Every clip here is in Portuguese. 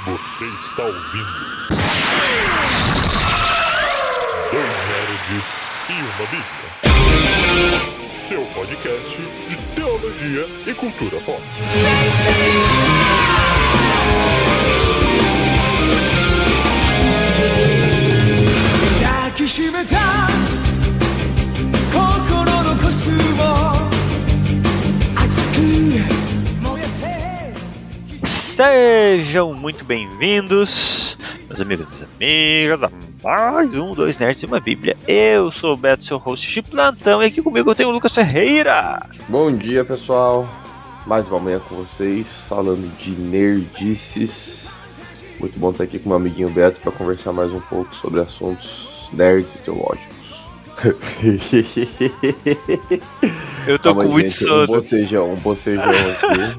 Você está ouvindo Dois Nerds e uma Bíblia, seu podcast de teologia e cultura pop. Sejam muito bem-vindos, meus amigos e minhas amigas, a mais um Dois Nerds e uma Bíblia. Eu sou o Beto, seu host de plantão, e aqui comigo eu tenho o Lucas Ferreira. Bom dia, pessoal. Mais uma manhã com vocês, falando de nerdices. Muito bom estar aqui com meu amiguinho Beto para conversar mais um pouco sobre assuntos nerds e teológicos. Eu tô com muito sono. Um bocejão aqui.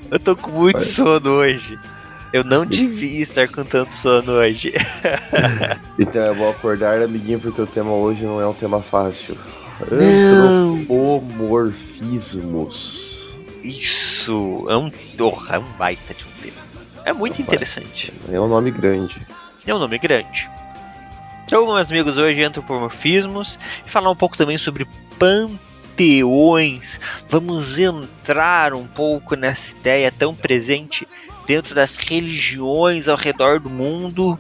Eu tô com muito sono hoje. Eu não devia estar com tanto sono hoje. Então eu vou acordar, amiguinho, porque o tema hoje não é um tema fácil. Antropomorfismos. Isso, é um baita de um tema. É muito interessante. É um nome grande. Então, meus amigos, hoje antropomorfismos e falar um pouco também sobre panteões. Vamos entrar um pouco nessa ideia tão presente dentro das religiões ao redor do mundo.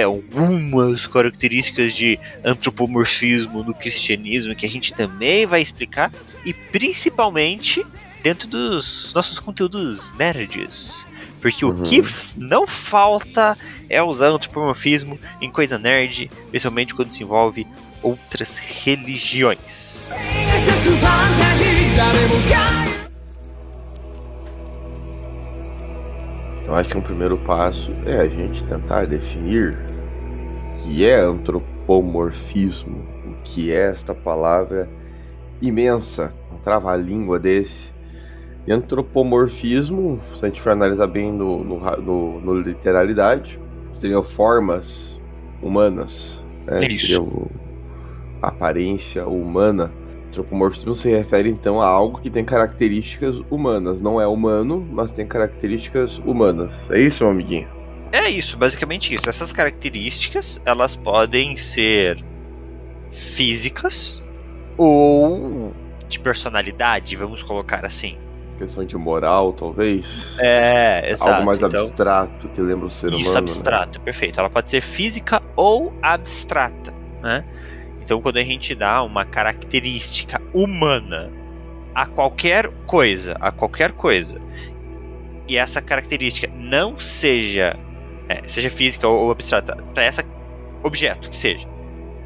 Algumas características de antropomorfismo no cristianismo que a gente também vai explicar, e principalmente dentro dos nossos conteúdos nerds. Porque o que não falta é usar antropomorfismo em coisa nerd, principalmente quando se envolve outras religiões. Eu acho que um primeiro passo é a gente tentar definir o que é antropomorfismo, o que é esta palavra imensa, um trava-língua desse. E antropomorfismo, se a gente for analisar bem no literalidade, seriam formas humanas, né? Seria a aparência humana. Antropomorfismo se refere então a algo que tem características humanas. Não é humano, mas tem características humanas. É isso, meu amiguinho? É isso, basicamente isso. Essas características, elas podem ser físicas ou de personalidade, vamos colocar assim. Questão de moral, talvez? Exato. Algo mais abstrato que lembra o ser humano. Isso, abstrato, né? Perfeito. Ela pode ser física ou abstrata, né? Então, quando a gente dá uma característica humana a qualquer coisa, e essa característica não seja física ou abstrata, para esse objeto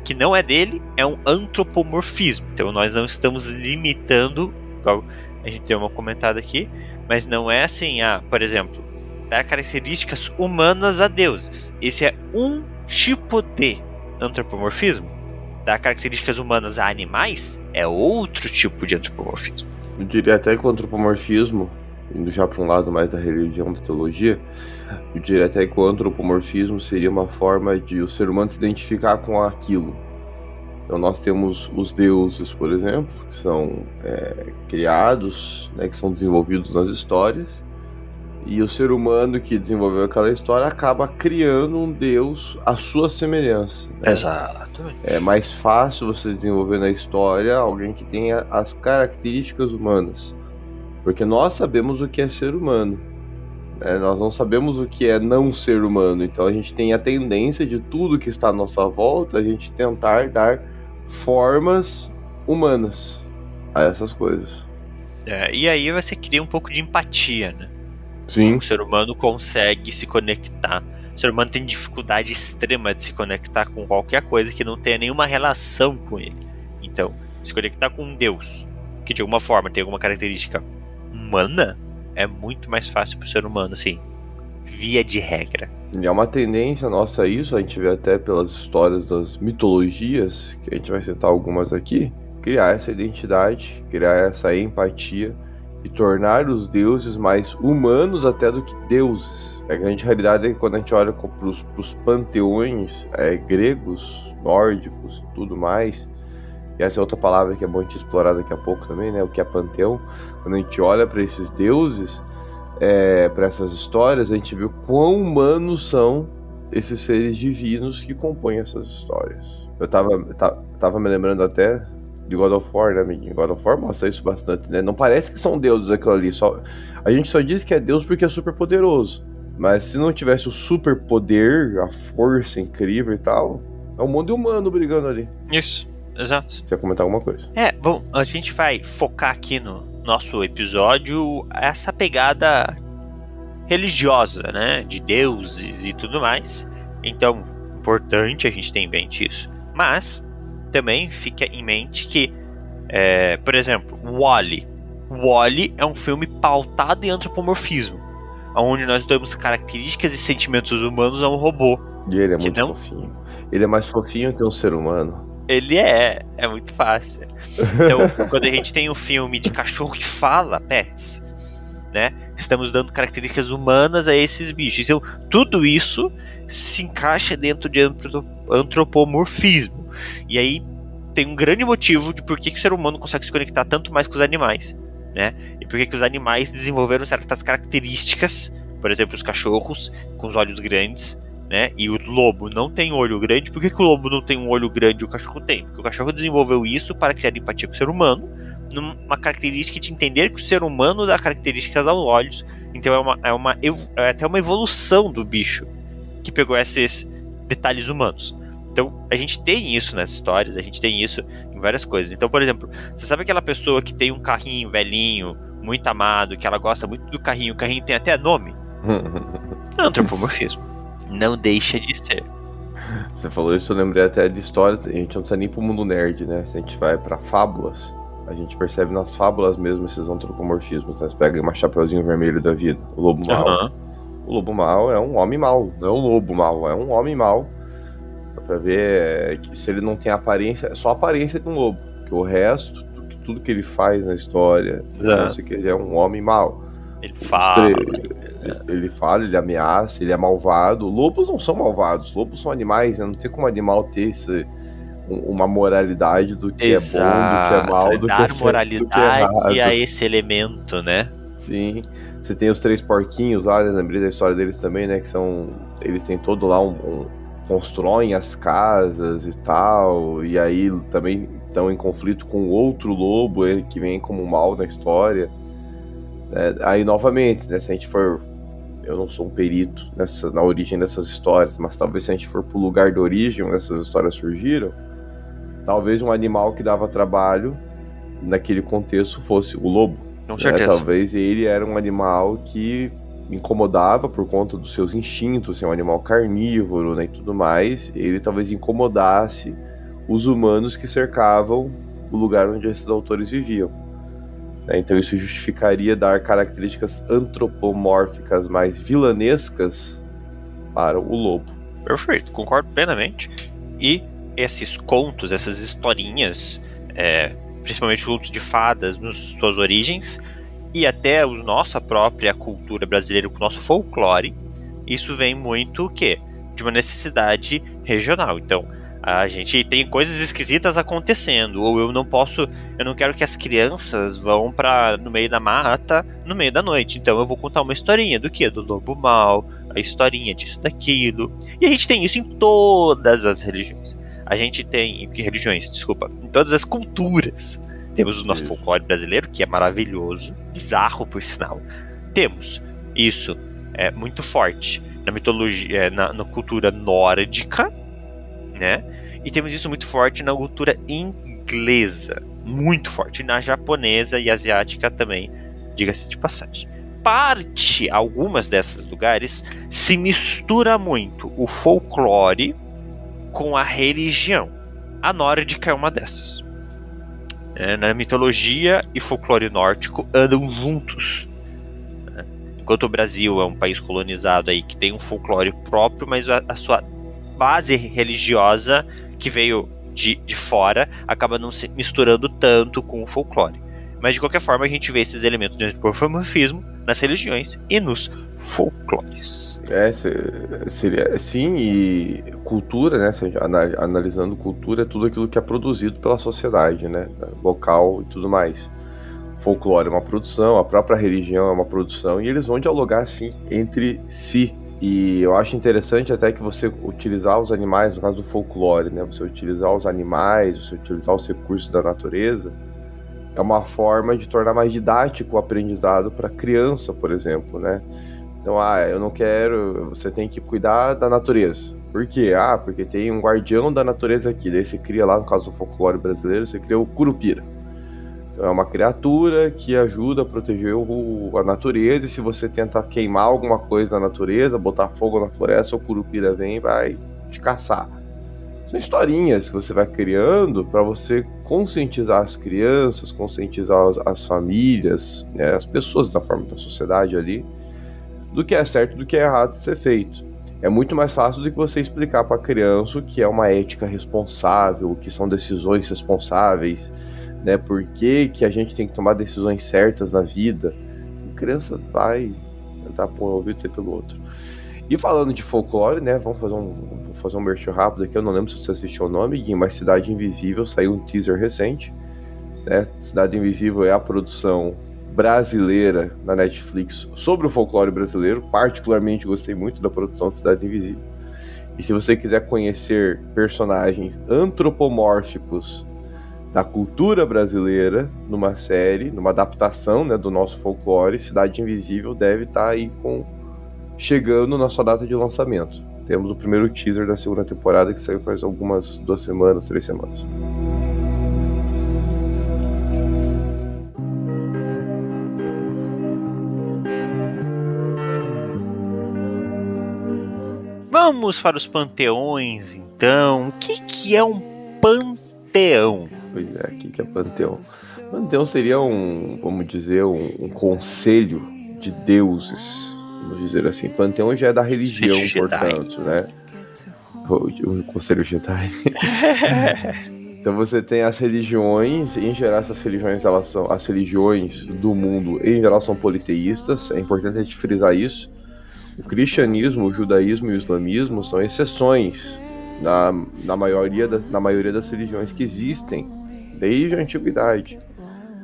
que não é dele, é um antropomorfismo. Então, nós não estamos limitando, igual a gente deu uma comentada aqui, mas não é assim, por exemplo, dar características humanas a deuses. Esse é um tipo de antropomorfismo. Dar características humanas a animais é outro tipo de antropomorfismo. Eu diria até que o antropomorfismo, indo já para um lado mais da religião, da teologia, eu diria até que o antropomorfismo seria uma forma de o ser humano se identificar com aquilo. Então nós temos os deuses, por exemplo, que são criados, né, que são desenvolvidos nas histórias, e o ser humano que desenvolveu aquela história acaba criando um deus à sua semelhança, né? Exatamente. É mais fácil você desenvolver na história alguém que tenha as características humanas, porque nós sabemos o que é ser humano, né? Nós não sabemos o que é não ser humano, então a gente tem a tendência de tudo que está à nossa volta, a gente tentar dar formas humanas a essas coisas. E aí você cria um pouco de empatia, né? Sim. O ser humano consegue se conectar. O ser humano tem dificuldade extrema de se conectar com qualquer coisa que não tenha nenhuma relação com ele. Então, se conectar com um Deus que de alguma forma tem alguma característica humana, é muito mais fácil para o ser humano, assim, via de regra. E é uma tendência nossa isso, a gente vê até pelas histórias das mitologias, que a gente vai citar algumas aqui, criar essa identidade, criar essa empatia e tornar os deuses mais humanos até do que deuses. A grande realidade é que quando a gente olha para os panteões gregos, nórdicos e tudo mais, e essa é outra palavra que é bom a gente explorar daqui a pouco também, né? O que é panteão? Quando a gente olha para esses deuses, para essas histórias, a gente viu quão humanos são esses seres divinos que compõem essas histórias. Eu tava me lembrando até de God of War, né, amiguinho? God of War mostra isso bastante, né? Não parece que são deuses aquilo ali, a gente só diz que é Deus porque é super poderoso. Mas se não tivesse o super poder, a força incrível e tal, é um mundo humano brigando ali. Isso, exato. Você ia comentar alguma coisa? Bom, a gente vai focar aqui no nosso episódio essa pegada religiosa, né? De deuses e tudo mais. Então, importante a gente ter em mente isso. Mas, também fica em mente que, por exemplo, WALL-E. WALL-E é um filme pautado em antropomorfismo, onde nós damos características e sentimentos humanos a um robô. E ele é muito fofinho. Ele é mais fofinho que um ser humano. Ele é muito fácil. Então, quando a gente tem um filme de cachorro que fala, Pets, né? Estamos dando características humanas a esses bichos. Então, tudo isso se encaixa dentro de antropomorfismo. E aí tem um grande motivo de por que o ser humano consegue se conectar tanto mais com os animais, né? E por que os animais desenvolveram certas características, por exemplo, os cachorros com os olhos grandes, né? E o lobo não tem olho grande. Por que o lobo não tem um olho grande e o cachorro tem? Porque o cachorro desenvolveu isso para criar empatia com o ser humano, numa característica de entender que o ser humano dá características aos olhos. Então é até uma evolução do bicho que pegou esses detalhes humanos. Então a gente tem isso nas histórias, a gente tem isso em várias coisas. Então, por exemplo, você sabe aquela pessoa que tem um carrinho velhinho, muito amado, que ela gosta muito do carrinho, o carrinho tem até nome? É antropomorfismo. Não deixa de ser. Você falou isso, eu lembrei até de histórias. A gente não precisa nem pro mundo nerd, né? Se a gente vai pra fábulas, a gente percebe nas fábulas mesmo esses antropomorfismos, né? Você pega uma Chapeuzinho Vermelho da vida, o lobo mau. Uhum. O lobo mau é um homem mau, não é um lobo mau, é um homem mau. Dá pra ver que se ele não tem aparência, é só a aparência de um lobo. Porque o resto, tudo que ele faz na história, mostra que ele é um homem mau. Ele fala. Ele fala, ele ameaça, ele é malvado. Lobos não são malvados, lobos são animais, né? Não tem como animal ter uma moralidade do que Exato. É bom, do que é mal, do dar que é moralidade a esse elemento, né? Sim. Você tem os 3 porquinhos lá, né? Lembrei da história deles também, né? Que são. Eles têm todo lá constroem as casas e tal. E aí também estão em conflito com outro lobo, ele que vem como mal na história. Aí novamente, né? Se a gente for. Eu não sou um perito na origem dessas histórias, mas talvez se a gente for pro lugar de origem onde essas histórias surgiram, talvez um animal que dava trabalho naquele contexto fosse o lobo. Com certeza. Talvez ele era um animal que incomodava por conta dos seus instintos, ser um animal carnívoro, né, e tudo mais. Ele talvez incomodasse os humanos que cercavam o lugar onde esses autores viviam. Então isso justificaria dar características antropomórficas mais vilanescas para o lobo. Perfeito, concordo plenamente. E esses contos, essas historinhas, principalmente contos de fadas nas suas origens, e até a nossa própria cultura brasileira com o nosso folclore, isso vem muito de uma necessidade regional. Então a gente tem coisas esquisitas acontecendo, ou eu não quero que as crianças vão no meio da mata, no meio da noite, então eu vou contar uma historinha do do lobo mau, a historinha disso, daquilo, e a gente tem isso em todas as religiões, em todas as culturas, temos o nosso folclore brasileiro, que é maravilhoso, bizarro por sinal, temos isso muito forte na mitologia, na cultura nórdica, né? E temos isso muito forte na cultura inglesa, muito forte, na japonesa e asiática também, diga-se de passagem. Algumas desses lugares se mistura muito o folclore com a religião. A nórdica é uma dessas. Na mitologia e folclore nórdico andam juntos. Enquanto o Brasil é um país colonizado aí que tem um folclore próprio, mas a sua base religiosa que veio de fora acaba não se misturando tanto com o folclore. Mas de qualquer forma a gente vê esses elementos de antropomorfismo nas religiões e nos folclores. Seria sim, e cultura, né? Analisando cultura, é tudo aquilo que é produzido pela sociedade, né? Local e tudo mais. folclore é uma produção, a própria religião é uma produção, e eles vão dialogar, sim, entre si. E eu acho interessante até que você utilizar os animais, no caso do folclore, né? Você utilizar os animais, você utilizar os recursos da natureza, é uma forma de tornar mais didático o aprendizado para criança, por exemplo, né? Então, eu não quero... Você tem que cuidar da natureza. Por quê? Porque tem um guardião da natureza aqui. Daí você cria lá, no caso do folclore brasileiro, você cria o Curupira. Então é uma criatura que ajuda a proteger a natureza, e se você tentar queimar alguma coisa na natureza, botar fogo na floresta, o Curupira vem e vai te caçar. São historinhas que você vai criando para você conscientizar as crianças, conscientizar as famílias, né, as pessoas da forma da sociedade ali, do que é certo e do que é errado de ser feito. É muito mais fácil do que você explicar para a criança o que é uma ética responsável, o que são decisões responsáveis, né? Por que a gente tem que tomar decisões certas na vida. A criança vai tentar pôr um ouvido pelo outro. E falando de folclore, né? Vou fazer um merchan rápido aqui. Eu não lembro se você assistiu o nome, Gui, mas Cidade Invisível, saiu um teaser recente, né? Cidade Invisível é a produção brasileira na Netflix sobre o folclore brasileiro. Particularmente gostei muito da produção de Cidade Invisível. E se você quiser conhecer personagens antropomórficos da cultura brasileira numa série, numa adaptação, né, do nosso folclore, Cidade Invisível deve estar aí chegando na sua data de lançamento. Temos o primeiro teaser da segunda temporada que saiu faz algumas 2 semanas, 3 semanas. Vamos para os panteões, então. O que é um panteão? Pois é, o que é panteão? Panteão seria vamos dizer, um conselho de deuses, vamos dizer assim. Panteão já é da religião, portanto, né? O conselho Jedi. Então você tem as religiões, em geral essas religiões, as religiões do mundo, em geral são politeístas, é importante a gente frisar isso. O cristianismo, o judaísmo e o islamismo são exceções na maioria das religiões que existem desde a antiguidade.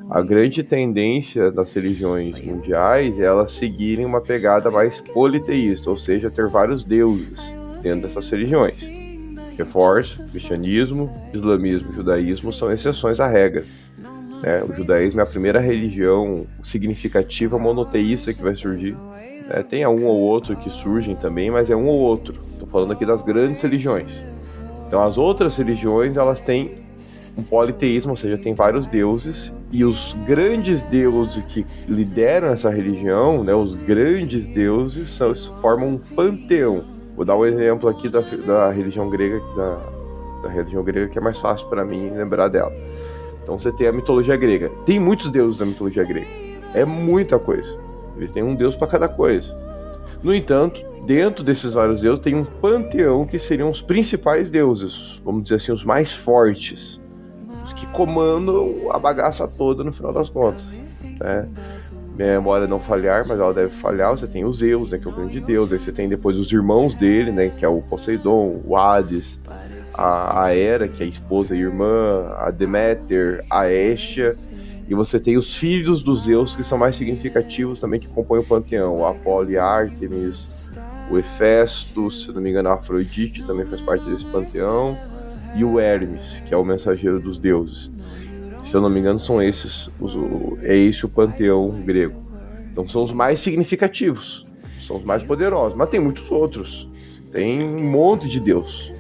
A grande tendência das religiões mundiais é elas seguirem uma pegada mais politeísta, ou seja, ter vários deuses dentro dessas religiões. Reforço, cristianismo, islamismo e judaísmo são exceções à regra. O judaísmo é a primeira religião significativa monoteísta que vai surgir. Tem um ou outro que surgem também, mas é um ou outro. Estou falando aqui das grandes religiões. Então as outras religiões, elas têm um politeísmo, ou seja, tem vários deuses, e os grandes deuses que lideram essa religião, né, os grandes deuses, formam um panteão. Vou dar um exemplo aqui da religião grega, da religião grega, que é mais fácil para mim lembrar dela. Então você tem a mitologia grega. Tem muitos deuses da mitologia grega. É muita coisa. Eles têm um deus para cada coisa. No entanto, dentro desses vários deuses tem um panteão que seriam os principais deuses, vamos dizer assim, os mais fortes, os que comandam a bagaça toda no final das contas, né? Minha memória não falhar, mas ela deve falhar. Você tem o Zeus, né, que é o grande deus. Aí você tem depois os irmãos dele, né, que é o Poseidon, o Hades, a Hera, que é a esposa e irmã, a Deméter, a Hestia. E você tem os filhos dos Zeus, que são mais significativos também, que compõem o panteão. O Apolo e Ártemis, o Hefesto, se não me engano a Afrodite também faz parte desse panteão. E o Hermes, que é o mensageiro dos deuses. Se eu não me engano são esses, é esse o panteão grego. Então são os mais significativos, são os mais poderosos. Mas tem muitos outros, tem um monte de deus.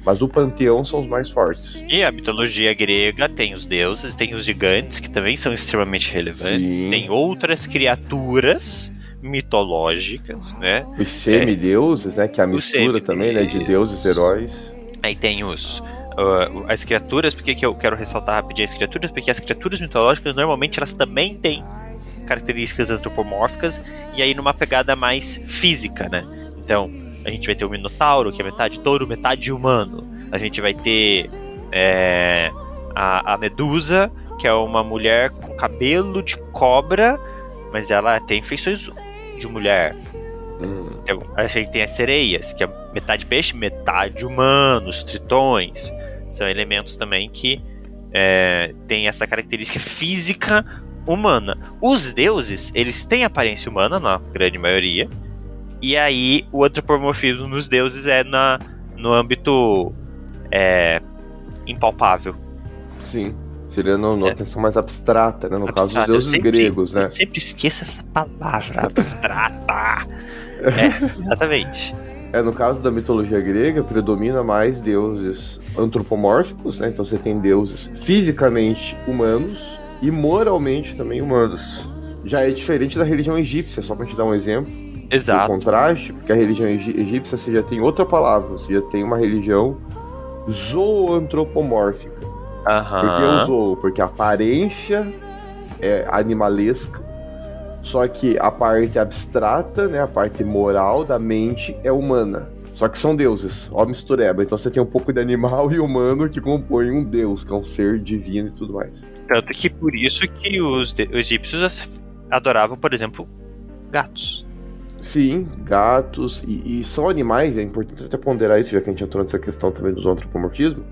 Mas o panteão são os mais fortes. E a mitologia grega tem os deuses, tem os gigantes, que também são extremamente relevantes. Sim. Tem outras criaturas mitológicas, né? Os semideuses, né? Que é a mistura também, né? De deuses, heróis. Aí tem as criaturas. Por que eu quero ressaltar rapidinho as criaturas? Porque as criaturas mitológicas, normalmente, elas também têm características antropomórficas. E aí numa pegada mais física, né? Então, a gente vai ter o Minotauro, que é metade touro, metade humano. A gente vai ter a Medusa, que é uma mulher com cabelo de cobra, mas ela tem feições de mulher. Então, a gente tem as sereias, que é metade peixe, metade humano, os tritões. São elementos também que têm essa característica física humana. Os deuses, eles têm aparência humana, na grande maioria, e aí o antropomorfismo nos deuses é no âmbito impalpável. Sim. Seria numa questão mais abstrata, né? No caso dos deuses gregos, né? Eu sempre esqueço essa palavra, abstrata. Exatamente. No caso da mitologia grega, predomina mais deuses antropomórficos, né? Então você tem deuses fisicamente humanos e moralmente também humanos. Já é diferente da religião egípcia, só pra te dar um exemplo. Exato. O contraste, porque a religião egípcia você já tem outra palavra, você já tem uma religião zoantropomórfica. Por que o zoo? Porque a aparência é animalesca, só que a parte abstrata, né, a parte moral da mente é humana. Só que são deuses, ó mistureba. Então você tem um pouco de animal e humano que compõem um deus, que é um ser divino e tudo mais. Tanto que por isso que os egípcios adoravam, por exemplo, gatos. Sim, gatos, e são animais, é importante até ponderar isso, já que a gente entrou nessa questão também do antropomorfismo,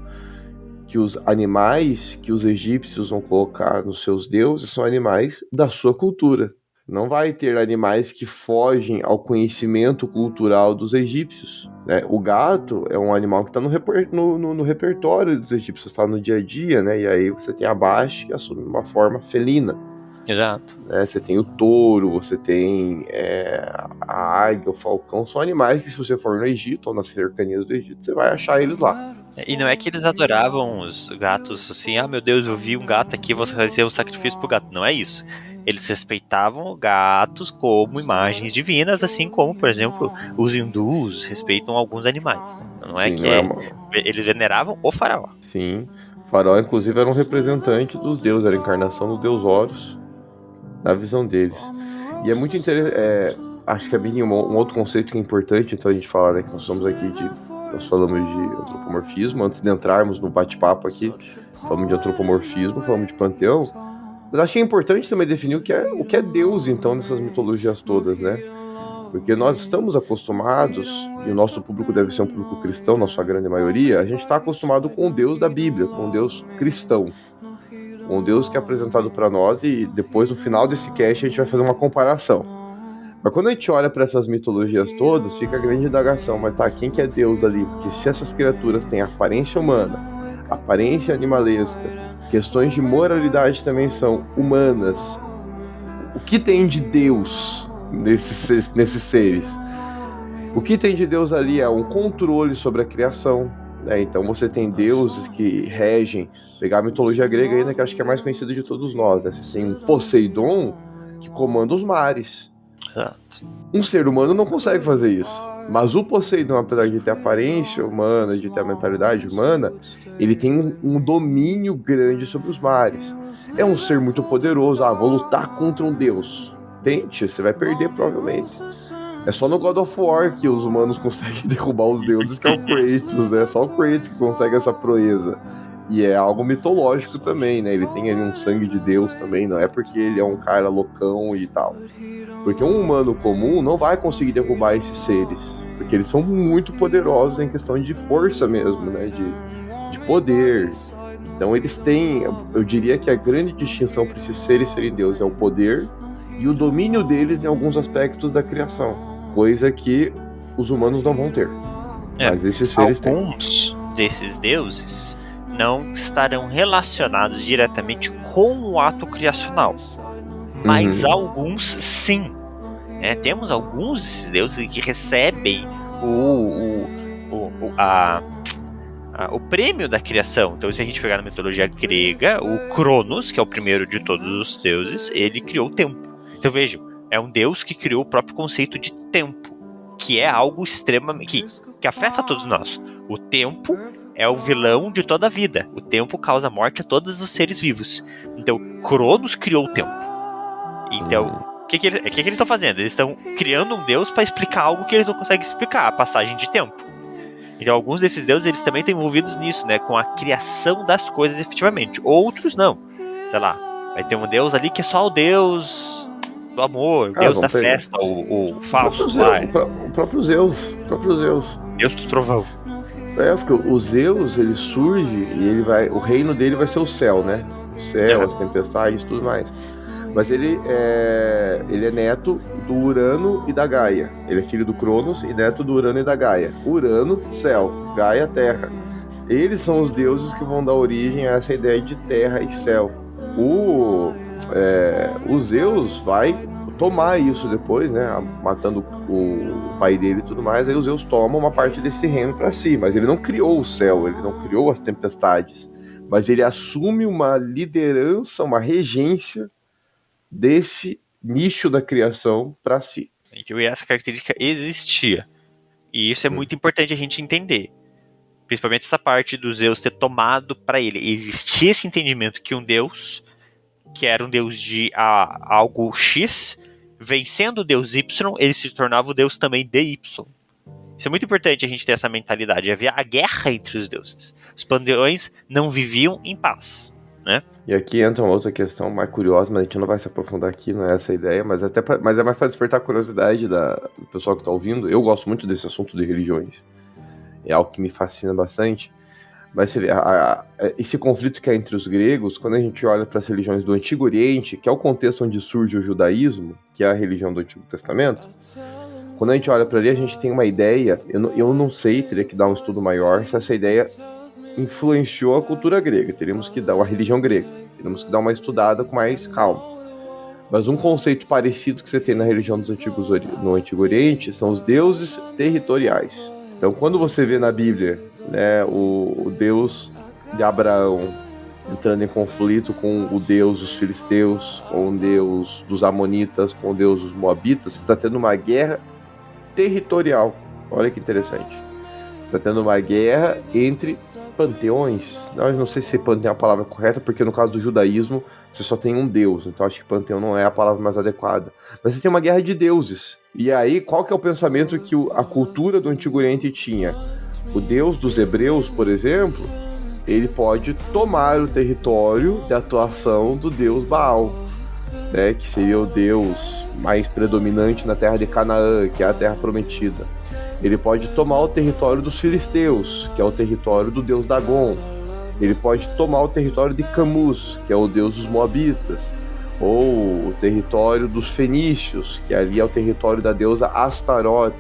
que os animais que os egípcios vão colocar nos seus deuses são animais da sua cultura. Não vai ter animais que fogem ao conhecimento cultural dos egípcios, né? O gato é um animal que está no repertório dos egípcios, está no dia a dia, né? E aí você tem a Bast, que assume uma forma felina. Exato. Né? Você tem o touro, você tem a águia, o falcão, são animais que se você for no Egito ou nas cercanias do Egito, você vai achar eles lá. E não é que eles adoravam os gatos assim, meu Deus, eu vi um gato aqui, vou fazer um sacrifício pro gato. Não é isso. Eles respeitavam gatos como imagens divinas, assim como, por exemplo, os hindus respeitam alguns animais. Né? Não é que eles veneravam o faraó. Sim, o faraó inclusive era um representante dos deuses, era a encarnação do deus Horus, na visão deles. E é muito interessante, acho que é bem um outro conceito que é importante, então a gente fala, né, que nós falamos de antropomorfismo, antes de entrarmos no bate-papo aqui, falamos de antropomorfismo, falamos de panteão, mas acho que é importante também definir o que é Deus, então, nessas mitologias todas, né? Porque nós estamos acostumados, e o nosso público deve ser um público cristão, na sua grande maioria, a gente está acostumado com o Deus da Bíblia, com o Deus cristão. Um Deus que é apresentado para nós, e depois no final desse cast a gente vai fazer uma comparação. Mas quando a gente olha para essas mitologias todas, fica a grande indagação, mas tá, quem que é Deus ali? Porque se essas criaturas têm aparência humana, aparência animalesca, questões de moralidade também são humanas, o que tem de Deus nesses seres? O que tem de Deus ali é um controle sobre a criação, né? Então você tem deuses que regem, pegar a mitologia grega ainda, que acho que é mais conhecida de todos nós, né? Você tem um Poseidon que comanda os mares. Um ser humano não consegue fazer isso, mas o Poseidon, apesar de ter aparência humana, de ter a mentalidade humana, ele tem um domínio grande sobre os mares. É um ser muito poderoso. Vou lutar contra um deus. Tente, você vai perder provavelmente. É só no God of War que os humanos conseguem derrubar os deuses, que é o Kratos, né? Só o Kratos que consegue essa proeza. E é algo mitológico também, né? Ele tem ali um sangue de Deus também, não é porque ele é um cara loucão e tal. Porque um humano comum não vai conseguir derrubar esses seres, porque eles são muito poderosos em questão de força mesmo, né? De poder. Então eles têm, eu diria que a grande distinção para esses seres serem Deus é o poder e o domínio deles em alguns aspectos da criação, coisa que os humanos não vão ter. Mas esses seres têm. Alguns desses deuses não estarão relacionados diretamente com o ato criacional, mas alguns sim. Temos alguns desses deuses que recebem o prêmio da criação. Então, se a gente pegar na mitologia grega, o Cronos, que é o primeiro de todos os deuses, ele criou o tempo. Então vejam, é um deus que criou o próprio conceito de tempo, que é algo extremamente que afeta a todos nós. O tempo é o vilão de toda a vida. O tempo causa morte a todos os seres vivos. Então, Cronos criou o tempo. Então, o que eles estão fazendo? Eles estão criando um deus para explicar algo que eles não conseguem explicar, a passagem de tempo. Então, alguns desses deuses, eles também estão envolvidos nisso, né? Com a criação das coisas efetivamente. Outros não. Sei lá, vai ter um deus ali que é só o deus do amor, o deus da festa, o falso. O próprio Zeus. Deus do trovão. Porque o Zeus, ele surge e o reino dele vai ser o céu, né? O céu, as tempestades e tudo mais. Mas ele é neto do Urano e da Gaia. Ele é filho do Cronos e neto do Urano e da Gaia. Urano, céu. Gaia, terra. Eles são os deuses que vão dar origem a essa ideia de terra e céu. O Zeus vai tomar isso depois, né, matando o pai dele e tudo mais. Aí o Zeus toma uma parte desse reino para si, mas ele não criou o céu, ele não criou as tempestades, mas ele assume uma liderança, uma regência desse nicho da criação para si. Então, e essa característica existia, e isso é muito importante a gente entender. Principalmente essa parte do Zeus ter tomado para ele. Existia esse entendimento que um deus, que era um deus de algo X, vencendo o deus Y, ele se tornava o deus também de Y. Isso é muito importante a gente ter essa mentalidade. Havia a guerra entre os deuses. Os panteões não viviam em paz, né? E aqui entra uma outra questão mais curiosa, mas a gente não vai se aprofundar aqui, não é essa a ideia, mas é mais para despertar a curiosidade do pessoal que está ouvindo. Eu gosto muito desse assunto de religiões. É algo que me fascina bastante. Mas você vê, esse conflito que é entre os gregos, quando a gente olha para as religiões do Antigo Oriente, que é o contexto onde surge o judaísmo, que é a religião do Antigo Testamento, quando a gente olha para ali, a gente tem uma ideia, eu não sei, teria que dar um estudo maior, se essa ideia influenciou a cultura grega, teríamos que dar a religião grega, teríamos que dar uma estudada com mais calma. Mas um conceito parecido que você tem na religião no Antigo Oriente são os deuses territoriais. Então, quando você vê na Bíblia, né, o Deus de Abraão entrando em conflito com o Deus dos filisteus, com o Deus dos amonitas, com o Deus dos moabitas, você está tendo uma guerra territorial. Olha que interessante. Você está tendo uma guerra entre panteões. Não sei se panteão é a palavra correta, porque no caso do judaísmo você só tem um Deus, então acho que panteão não é a palavra mais adequada. Mas você tem uma guerra de deuses. E aí, qual que é o pensamento que a cultura do Antigo Oriente tinha? O Deus dos hebreus, por exemplo, ele pode tomar o território de atuação do Deus Baal, né, que seria o Deus mais predominante na terra de Canaã, que é a terra prometida. Ele pode tomar o território dos filisteus, que é o território do deus Dagon. Ele pode tomar o território de Camuz, que é o deus dos moabitas. Ou o território dos fenícios, que ali é o território da deusa Astarote.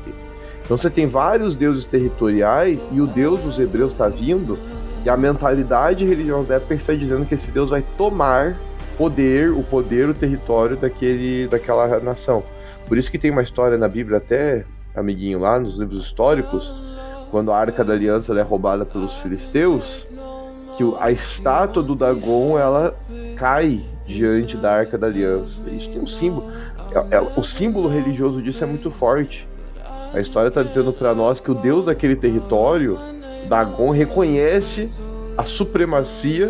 Então você tem vários deuses territoriais e o deus dos hebreus está vindo, e a mentalidade religiosa da época está dizendo que esse deus vai tomar o território daquela nação. Por isso que tem uma história na Bíblia, até, amiguinho, lá nos livros históricos, quando a Arca da Aliança é roubada pelos filisteus, que a estátua do Dagon, ela cai diante da Arca da Aliança. Isso tem um símbolo. O símbolo religioso disso é muito forte. A história está dizendo para nós que o deus daquele território, Dagon, reconhece a supremacia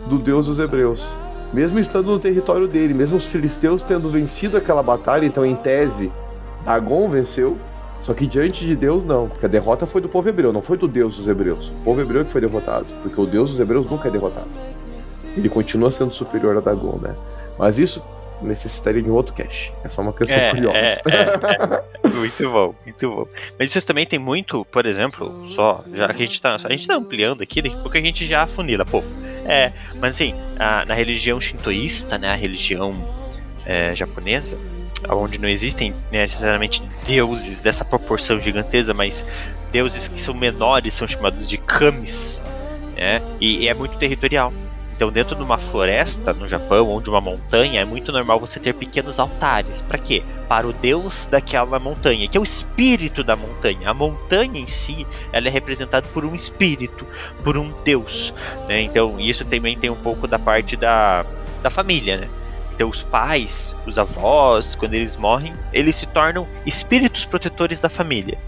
do deus dos hebreus. Mesmo estando no território dele, mesmo os filisteus tendo vencido aquela batalha, então em tese, Dagon venceu, só que diante de Deus não, porque a derrota foi do povo hebreu, não foi do Deus dos hebreus. O povo hebreu que foi derrotado, porque o Deus dos hebreus nunca é derrotado. Ele continua sendo superior a Dagon, né? Mas isso necessitaria de um outro cast. É só uma questão curiosa. Muito bom, muito bom. Mas isso também tem muito, por exemplo, já que a gente tá ampliando aqui, daqui a pouco a gente já afunila, povo. Mas assim, na religião shintoísta, né, a religião japonesa, onde não existem necessariamente deuses dessa proporção gigantesca, mas deuses que são menores são chamados de kamis, né, e é muito territorial. Então, dentro de uma floresta no Japão ou de uma montanha, é muito normal você ter pequenos altares. Para quê? Para o deus daquela montanha, que é o espírito da montanha. A montanha em si, ela é representada por um espírito, por um deus, né? Então, isso também tem um pouco da parte da família, né? Então, os pais, os avós, quando eles morrem, eles se tornam espíritos protetores da família.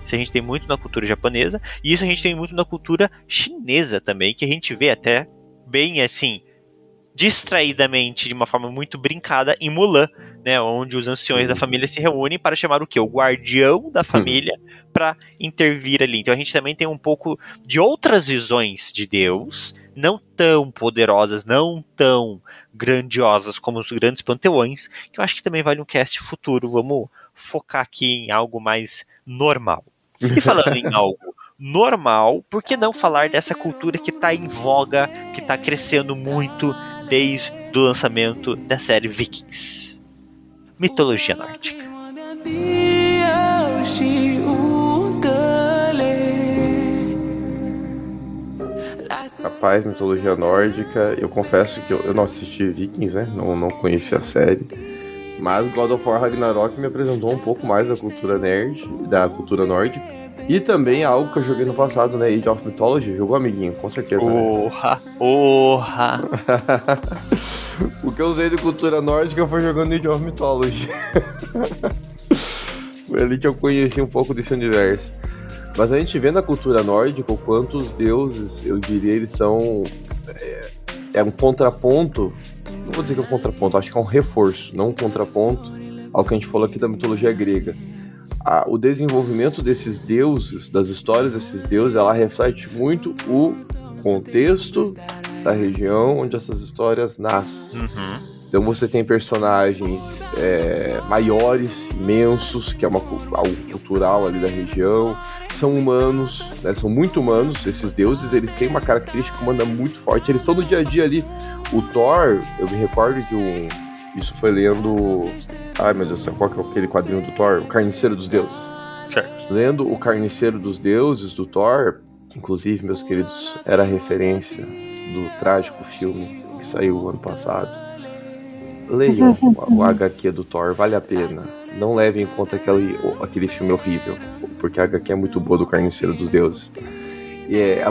Isso a gente tem muito na cultura japonesa, e isso a gente tem muito na cultura chinesa também, que a gente vê até bem assim, distraidamente, de uma forma muito brincada, em Mulan, né, onde os anciões da família se reúnem para chamar o quê? O guardião da família para intervir ali. Então a gente também tem um pouco de outras visões de Deus, não tão poderosas, não tão grandiosas como os grandes panteões, que eu acho que também vale um cast futuro. Vamos focar aqui em algo mais normal. E falando em algo normal, por que não falar dessa cultura que está em voga, que está crescendo muito desde do lançamento da série Vikings. Mitologia nórdica. Rapaz, mitologia nórdica, eu confesso que eu não assisti Vikings, né? Não conheci a série. Mas God of War Ragnarok me apresentou um pouco mais da cultura nerd, da cultura nórdica. E também algo que eu joguei no passado, né? Age of Mythology. Jogou, amiguinho? Com certeza. Orra! O que eu usei de cultura nórdica foi jogando Age of Mythology. Foi ali que eu conheci um pouco desse universo. Mas a gente vê na cultura nórdica o quanto os deuses, eu diria, eles são... É um contraponto. Não vou dizer que é um contraponto, acho que é um reforço, não um contraponto ao que a gente falou aqui da mitologia grega. O desenvolvimento desses deuses, das histórias desses deuses, ela reflete muito o contexto da região onde essas histórias nascem. Então você tem personagens maiores, imensos, que é algo cultural ali da região. São humanos, né? São muito humanos. Esses deuses, eles têm uma característica humana muito forte. Eles estão no dia a dia ali. O Thor, eu me recordo de isso foi lendo... Ai, meu Deus, qual que é aquele quadrinho do Thor? O Carniceiro dos Deuses. Certo. Lendo o Carniceiro dos Deuses, do Thor, que inclusive, meus queridos, era referência do trágico filme que saiu ano passado. Leiam o HQ do Thor, vale a pena. Não levem em conta aquele filme horrível, porque a HQ é muito boa do Carniceiro dos Deuses.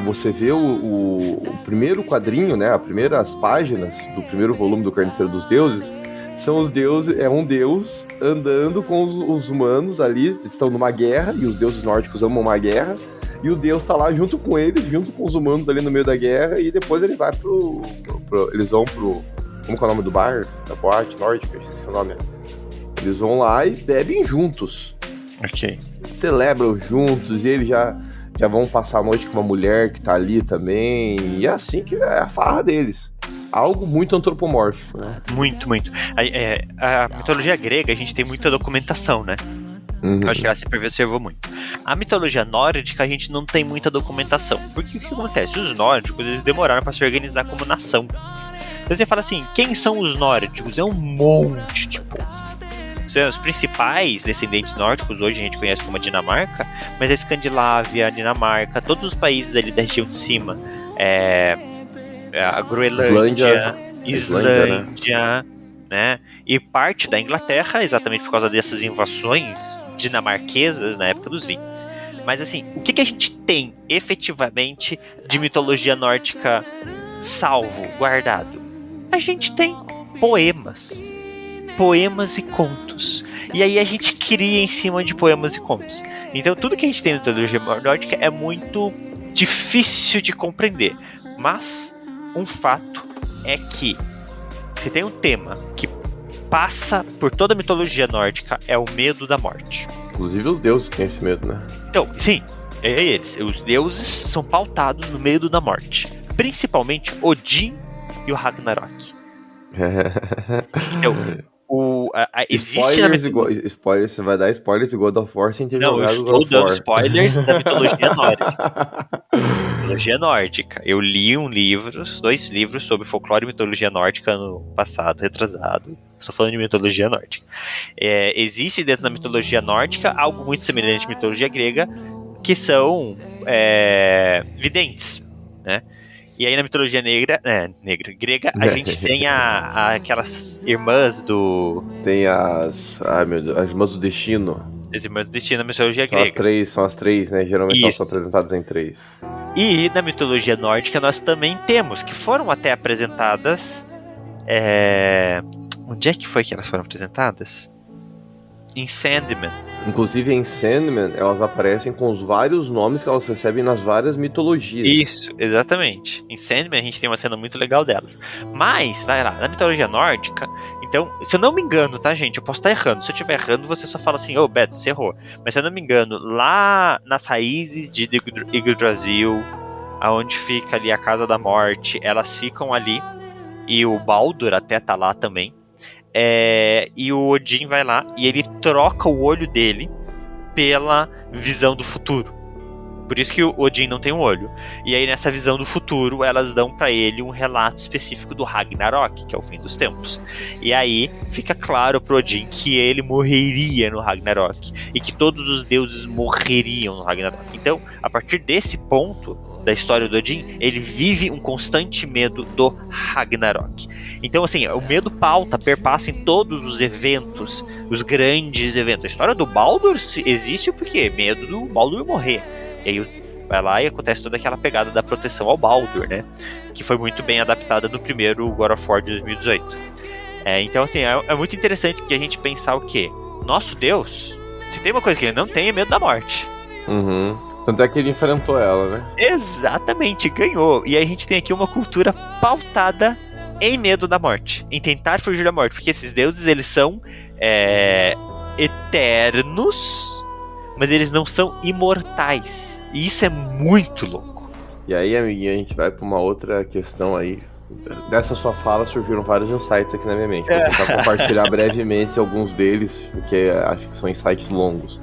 Você vê o primeiro quadrinho, né? As primeiras páginas do primeiro volume do Carniceiro dos Deuses são os deuses, é um deus andando com os humanos ali, eles estão numa guerra, e os deuses nórdicos amam uma guerra, e o deus tá lá junto com eles, junto com os humanos ali no meio da guerra, e depois ele vai eles vão pro... Como que é o nome do bar? Da boate nórdica? Esqueci o nome. Eles vão lá e bebem juntos. Ok. Celebram juntos, e eles já vão passar a noite com uma mulher que tá ali também, e é assim que é a farra deles. Algo muito antropomórfico, né? Muito. A mitologia grega, a gente tem muita documentação, né? Acho que ela sempre observou muito. A mitologia nórdica, a gente não tem muita documentação. Porque o que acontece? Os nórdicos, eles demoraram para se organizar como nação. Então você fala assim, quem são os nórdicos? É um monte de povo. Os principais descendentes nórdicos hoje a gente conhece como a Dinamarca, mas a Escandinávia, a Dinamarca, todos os países ali da região de cima, a Groenlândia, Islândia, né? E parte da Inglaterra, exatamente por causa dessas invasões dinamarquesas na época dos Vikings. Mas assim, o que a gente tem efetivamente de mitologia nórdica salvo, guardado? A gente tem poemas e contos. E aí a gente cria em cima de poemas e contos. Então tudo que a gente tem na mitologia nórdica é muito difícil de compreender. Mas um fato é que você tem um tema que passa por toda a mitologia nórdica, é o medo da morte. Inclusive os deuses têm esse medo, né? Então, sim, eles. Os deuses são pautados no medo da morte. Principalmente Odin e o Ragnarok. Então, Spoilers, você vai dar spoilers de God of War sem ter jogado God of War. Não, eu estou dando spoilers da mitologia nórdica. Mitologia nórdica. Eu li dois livros sobre folclore e mitologia nórdica no passado, retrasado. Estou falando de mitologia nórdica. Existe dentro da mitologia nórdica algo muito semelhante à mitologia grega, que são videntes, né? E aí na mitologia grega, a gente tem aquelas irmãs do... Tem as irmãs do destino. As irmãs do destino na mitologia grega. São as três, né? Geralmente elas são apresentadas em 3. E na mitologia nórdica nós também temos, que foram até apresentadas... Onde é que foi que elas foram apresentadas? Em Sandman. Inclusive em Sandman, elas aparecem com os vários nomes que elas recebem nas várias mitologias. Isso, exatamente. Em Sandman a gente tem uma cena muito legal delas. Mas, vai lá, na mitologia nórdica, então, se eu não me engano, tá, gente? Eu posso estar errando. Se eu estiver errando, você só fala assim, Beto, você errou. Mas se eu não me engano, lá nas raízes de Yggdrasil, aonde fica ali a Casa da Morte, elas ficam ali. E o Baldur até tá lá também. E o Odin vai lá e ele troca o olho dele pela visão do futuro. Por isso que o Odin não tem um olho. E aí, nessa visão do futuro, elas dão pra ele um relato específico do Ragnarok, que é o fim dos tempos. E aí, fica claro pro Odin que ele morreria no Ragnarok. E que todos os deuses morreriam no Ragnarok. Então, a partir desse ponto da história do Odin, ele vive um constante medo do Ragnarok. Então, assim, o medo perpassa em todos os eventos, os grandes eventos. A história do Baldur existe porque medo do Baldur morrer. E aí vai lá e acontece toda aquela pegada da proteção ao Baldur, né? Que foi muito bem adaptada no primeiro God of War de 2018. Então, assim, é muito interessante porque a gente pensar o quê? Nosso Deus, se tem uma coisa que ele não tem, é medo da morte. Uhum. Tanto é que ele enfrentou ela, né? Exatamente, ganhou. E aí a gente tem aqui uma cultura pautada em medo da morte, em tentar fugir da morte, porque esses deuses, eles são eternos, mas eles não são imortais. E isso é muito louco. E aí, amiguinho, a gente vai pra uma outra questão aí. Dessa sua fala surgiram vários insights aqui na minha mente. Vou tentar compartilhar brevemente alguns deles, porque acho que são insights longos.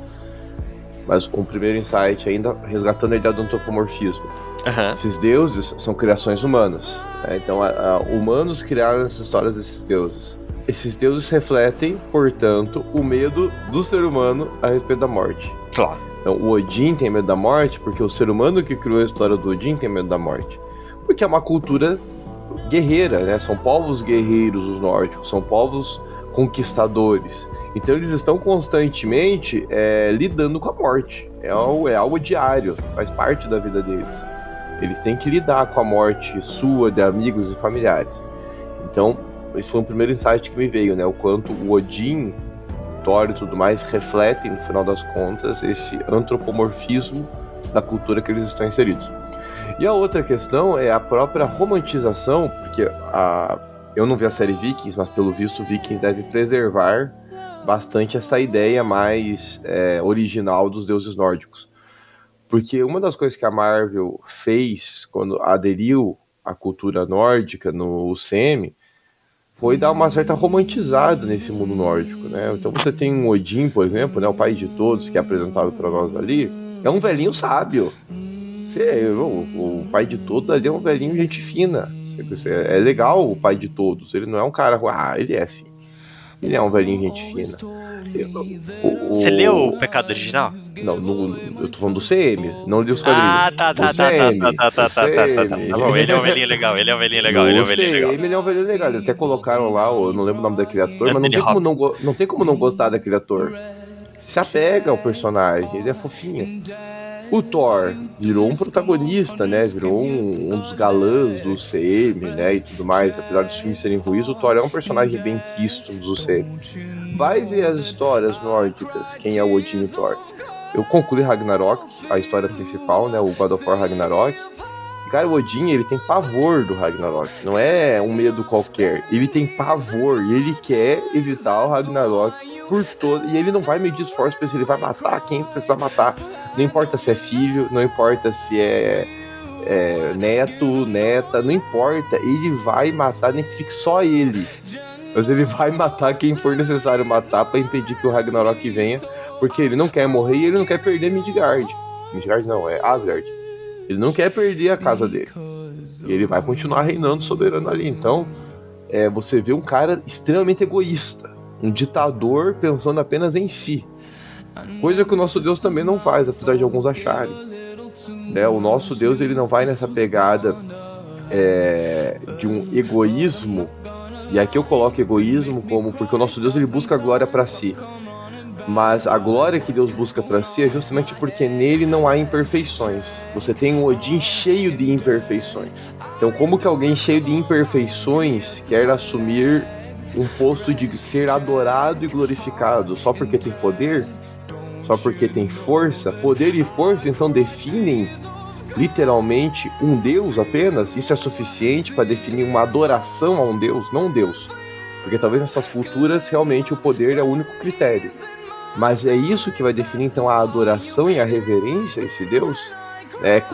Mas um primeiro insight, ainda resgatando a ideia do antropomorfismo. Uhum. Esses deuses são criações humanas, né? Então, humanos criaram essas histórias desses deuses. Esses deuses refletem, portanto, o medo do ser humano a respeito da morte. Claro. Então, o Odin tem medo da morte porque o ser humano que criou a história do Odin tem medo da morte. Porque é uma cultura guerreira, né? São povos guerreiros os nórdicos, são povos conquistadores. Então eles estão constantemente lidando com a morte. É algo diário, faz parte da vida deles. Eles têm que lidar com a morte sua, de amigos e familiares. Então, esse foi o primeiro insight que me veio, né? O quanto o Odin, Thor e tudo mais refletem, no final das contas, esse antropomorfismo da cultura que eles estão inseridos. E a outra questão é a própria romantização, porque eu não vi a série Vikings, mas pelo visto Vikings deve preservar bastante essa ideia mais original dos deuses nórdicos. Porque uma das coisas que a Marvel fez quando aderiu à cultura nórdica no UCM foi dar uma certa romantizada nesse mundo nórdico, né? Então você tem um Odin, por exemplo, né, o pai de todos, que é apresentado para nós ali, é um velhinho sábio. O pai de todos ali é um velhinho gente fina. É legal o pai de todos, ele não é um cara... ele é assim. Ele é um velhinho gente fina. Você leu o Pecado Original? Não, eu tô falando do CM, não li os quadrinhos. Tá. Bom, ele é um velhinho legal, ele é um velhinho legal. Ele é um velhinho legal. Eles até colocaram lá, eu não lembro o nome daquele ator, mas não tem como não gostar daquele ator. Você se apega ao personagem, ele é fofinho. O Thor virou um protagonista, né? Virou um dos galãs do UCM, né? E tudo mais. Apesar dos filmes serem ruins, o Thor é um personagem bem quisto do UCM. Vai ver as histórias nórdicas, quem é o Odin e Thor. Eu concluí Ragnarok, a história principal, né? O God of War Ragnarok. Cara, o Odin, ele tem pavor do Ragnarok. Não é um medo qualquer. Ele tem pavor e ele quer evitar o Ragnarok por todo. E ele não vai medir esforço pra isso. Ele vai matar quem precisa matar. Não importa se é filho, não importa se é neto, neta, não importa. Ele vai matar, nem que fique só ele. Mas ele vai matar quem for necessário matar pra impedir que o Ragnarok venha. Porque ele não quer morrer e ele não quer perder Midgard. Midgard não, é Asgard. Ele não quer perder a casa dele. E ele vai continuar reinando soberano ali. Então, você vê um cara extremamente egoísta. Um ditador pensando apenas em si. Coisa que o nosso Deus também não faz, apesar de alguns acharem. O nosso Deus, ele não vai nessa pegada de um egoísmo. E aqui eu coloco egoísmo como... Porque o nosso Deus, ele busca a glória para si. Mas a glória que Deus busca para si é justamente porque nele não há imperfeições. Você tem um Odin cheio de imperfeições. Então, como que alguém cheio de imperfeições quer assumir um posto de ser adorado e glorificado só porque tem poder? Só porque tem força? Poder e força, então, definem literalmente um Deus apenas? Isso é suficiente para definir uma adoração a um Deus? Não um Deus. Porque talvez nessas culturas realmente o poder é o único critério. Mas é isso que vai definir então a adoração e a reverência a esse Deus?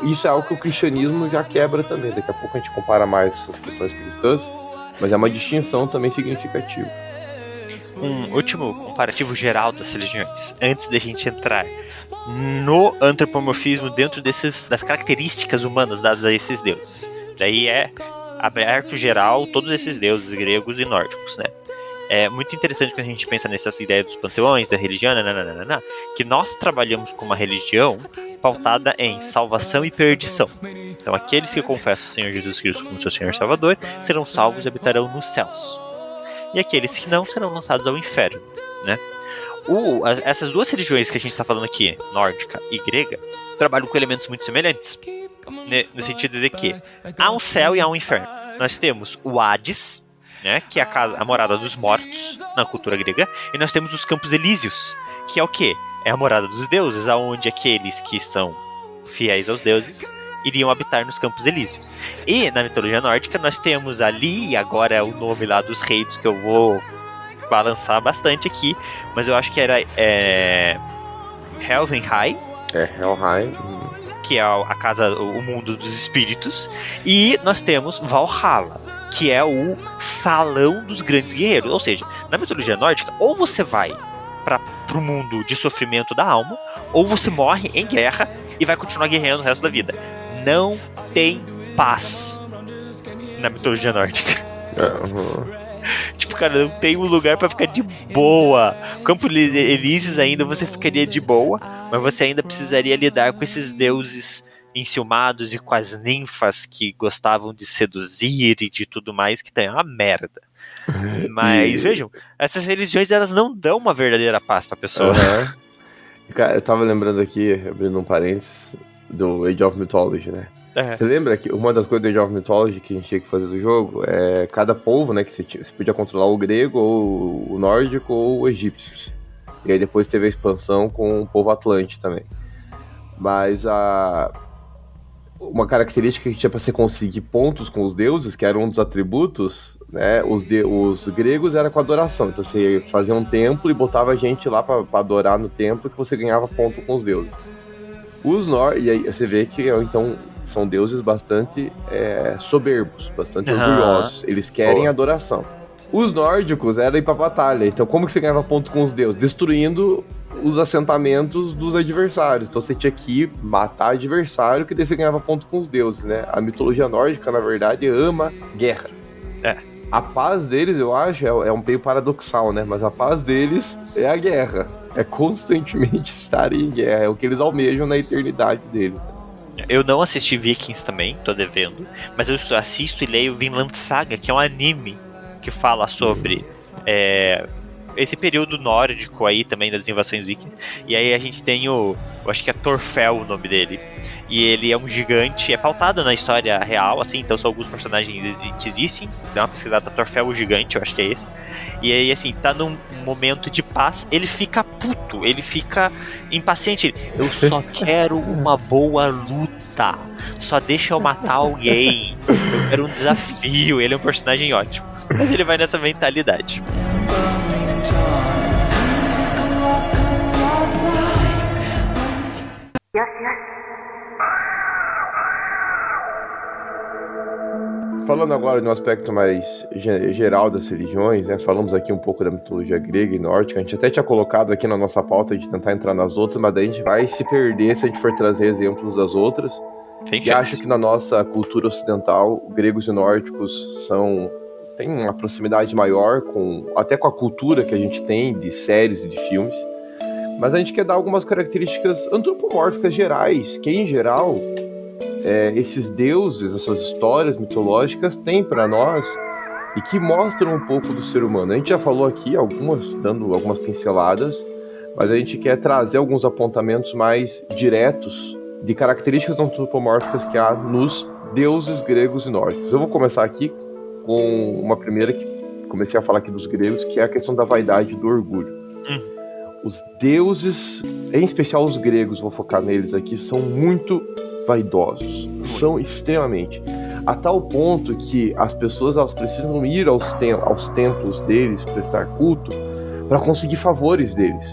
Isso é algo que o cristianismo já quebra também. Daqui a pouco a gente compara mais essas questões cristãs, mas é uma distinção também significativa. um último comparativo geral das religiões, antes da gente entrar no antropomorfismo dentro das características humanas dadas a esses deuses. Daí é aberto geral todos esses deuses gregos e nórdicos, né? É muito interessante quando a gente pensa nessas ideias dos panteões, da religião, que nós trabalhamos com uma religião pautada em salvação e perdição. Então, aqueles que confessam o Senhor Jesus Cristo como seu Senhor e Salvador serão salvos e habitarão nos céus. E aqueles que não serão lançados ao inferno, né? Essas duas religiões que a gente está falando aqui, nórdica e grega, trabalham com elementos muito semelhantes, no sentido de que há um céu e há um inferno. Nós temos o Hades, né, que é a morada dos mortos na cultura grega, e nós temos os Campos Elíseos, que é o quê? É a morada dos deuses, aonde aqueles que são fiéis aos deuses iriam habitar nos Campos Elíseos. E na mitologia nórdica nós temos ali, e agora é o nome lá dos reinos que eu vou balançar bastante aqui, mas eu acho que era Helvenheim. Helheim. Que é a casa, o mundo dos espíritos. E nós temos Valhalla, que é o salão dos grandes guerreiros. Ou seja, na mitologia nórdica, ou você vai pro mundo de sofrimento da alma, ou você morre em guerra e vai continuar guerreando o resto da vida. Não tem paz na mitologia nórdica. Tipo, cara, não tem um lugar pra ficar de boa. Campo Elíseos ainda você ficaria de boa, mas você ainda precisaria lidar com esses deuses enciumados e com as ninfas que gostavam de seduzir e de tudo mais, que tem uma merda. Mas vejam, essas religiões, elas não dão uma verdadeira paz pra pessoa. Cara, eu tava lembrando aqui, abrindo um parênteses, do Age of Mythology, né? Você lembra que uma das coisas do Age of Mythology que a gente tinha que fazer do jogo é cada povo, né, que você podia controlar o grego, ou o nórdico, ou o egípcios. E aí depois teve a expansão com o povo atlante também. Mas uma característica que tinha para você conseguir pontos com os deuses, que era um dos atributos, né, os gregos era com adoração. Então você fazia um templo e botava gente lá para adorar no templo, que você ganhava ponto com os deuses. E aí você vê que então são deuses bastante soberbos, bastante orgulhosos. Eles querem adoração. Os nórdicos eram ir pra batalha. Então como que você ganhava ponto com os deuses? Destruindo os assentamentos dos adversários. Então você tinha que matar adversário, que daí você ganhava ponto com os deuses, né? A mitologia nórdica, na verdade, ama guerra. A paz deles, eu acho, é um meio paradoxal, né? Mas a paz deles é a guerra. É constantemente estar em guerra. É o que eles almejam na eternidade deles. Eu não assisti Vikings também, tô devendo. Mas eu assisto e leio Vinland Saga, que é um anime que fala sobre esse período nórdico aí também das invasões vikings. E aí a gente tem eu acho que é Thorfell o nome dele. E ele é um gigante, é pautado na história real, assim, então são alguns personagens que existem. Dá uma pesquisada, Thorfell o gigante, eu acho que é esse. E aí, assim, tá num momento de paz, ele fica puto, ele fica impaciente. Eu só quero uma boa luta, só deixa eu matar alguém, eu quero um desafio. Ele é um personagem ótimo, mas ele vai nessa mentalidade. Falando agora no aspecto mais geral das religiões, né? Falamos aqui um pouco da mitologia grega e nórdica. A gente até tinha colocado aqui na nossa pauta de tentar entrar nas outras, mas daí a gente vai se perder se a gente for trazer exemplos das outras. E acho que na nossa cultura ocidental, gregos e nórdicos têm uma proximidade maior até com a cultura que a gente tem de séries e de filmes. Mas a gente quer dar algumas características antropomórficas gerais, que em geral esses deuses, essas histórias mitológicas têm para nós e que mostram um pouco do ser humano. A gente já falou aqui dando algumas pinceladas, mas a gente quer trazer alguns apontamentos mais diretos de características antropomórficas que há nos deuses gregos e nórdicos. Eu vou começar aqui com uma primeira que comecei a falar aqui dos gregos, que é a questão da vaidade e do orgulho. Os deuses, em especial os gregos, vou focar neles aqui, são muito vaidosos, são extremamente, a tal ponto que as pessoas elas precisam ir aos templos deles, prestar culto, para conseguir favores deles.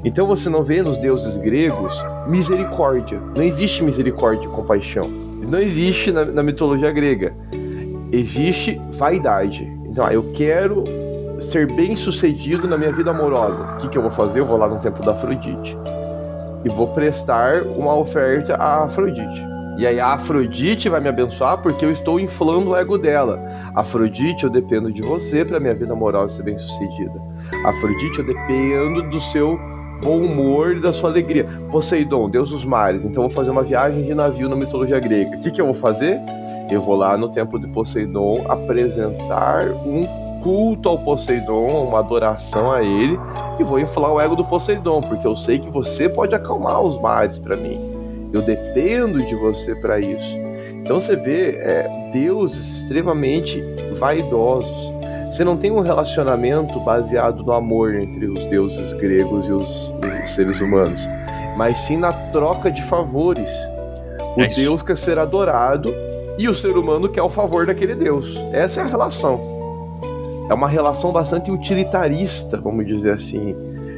Então você não vê nos deuses gregos misericórdia, não existe misericórdia e compaixão, não existe na mitologia grega, existe vaidade. Então eu quero ser bem sucedido na minha vida amorosa. O que eu vou fazer? Eu vou lá no templo da Afrodite e vou prestar uma oferta à Afrodite. E aí a Afrodite vai me abençoar porque eu estou inflando o ego dela. Afrodite, eu dependo de você para minha vida amorosa ser bem sucedida. Afrodite, eu dependo do seu bom humor e da sua alegria. Poseidon, deus dos mares, então eu vou fazer uma viagem de navio na mitologia grega. O que eu vou fazer? Eu vou lá no templo de Poseidon apresentar um culto ao Poseidon, uma adoração a ele, e vou inflar o ego do Poseidon, porque eu sei que você pode acalmar os mares para mim. Eu dependo de você para isso. Então você vê deuses extremamente vaidosos. Você não tem um relacionamento baseado no amor entre os deuses gregos e os seres humanos, mas sim na troca de favores. O Deus quer ser adorado e o ser humano quer o favor daquele Deus. Essa é a relação. É uma relação bastante utilitarista, vamos dizer assim.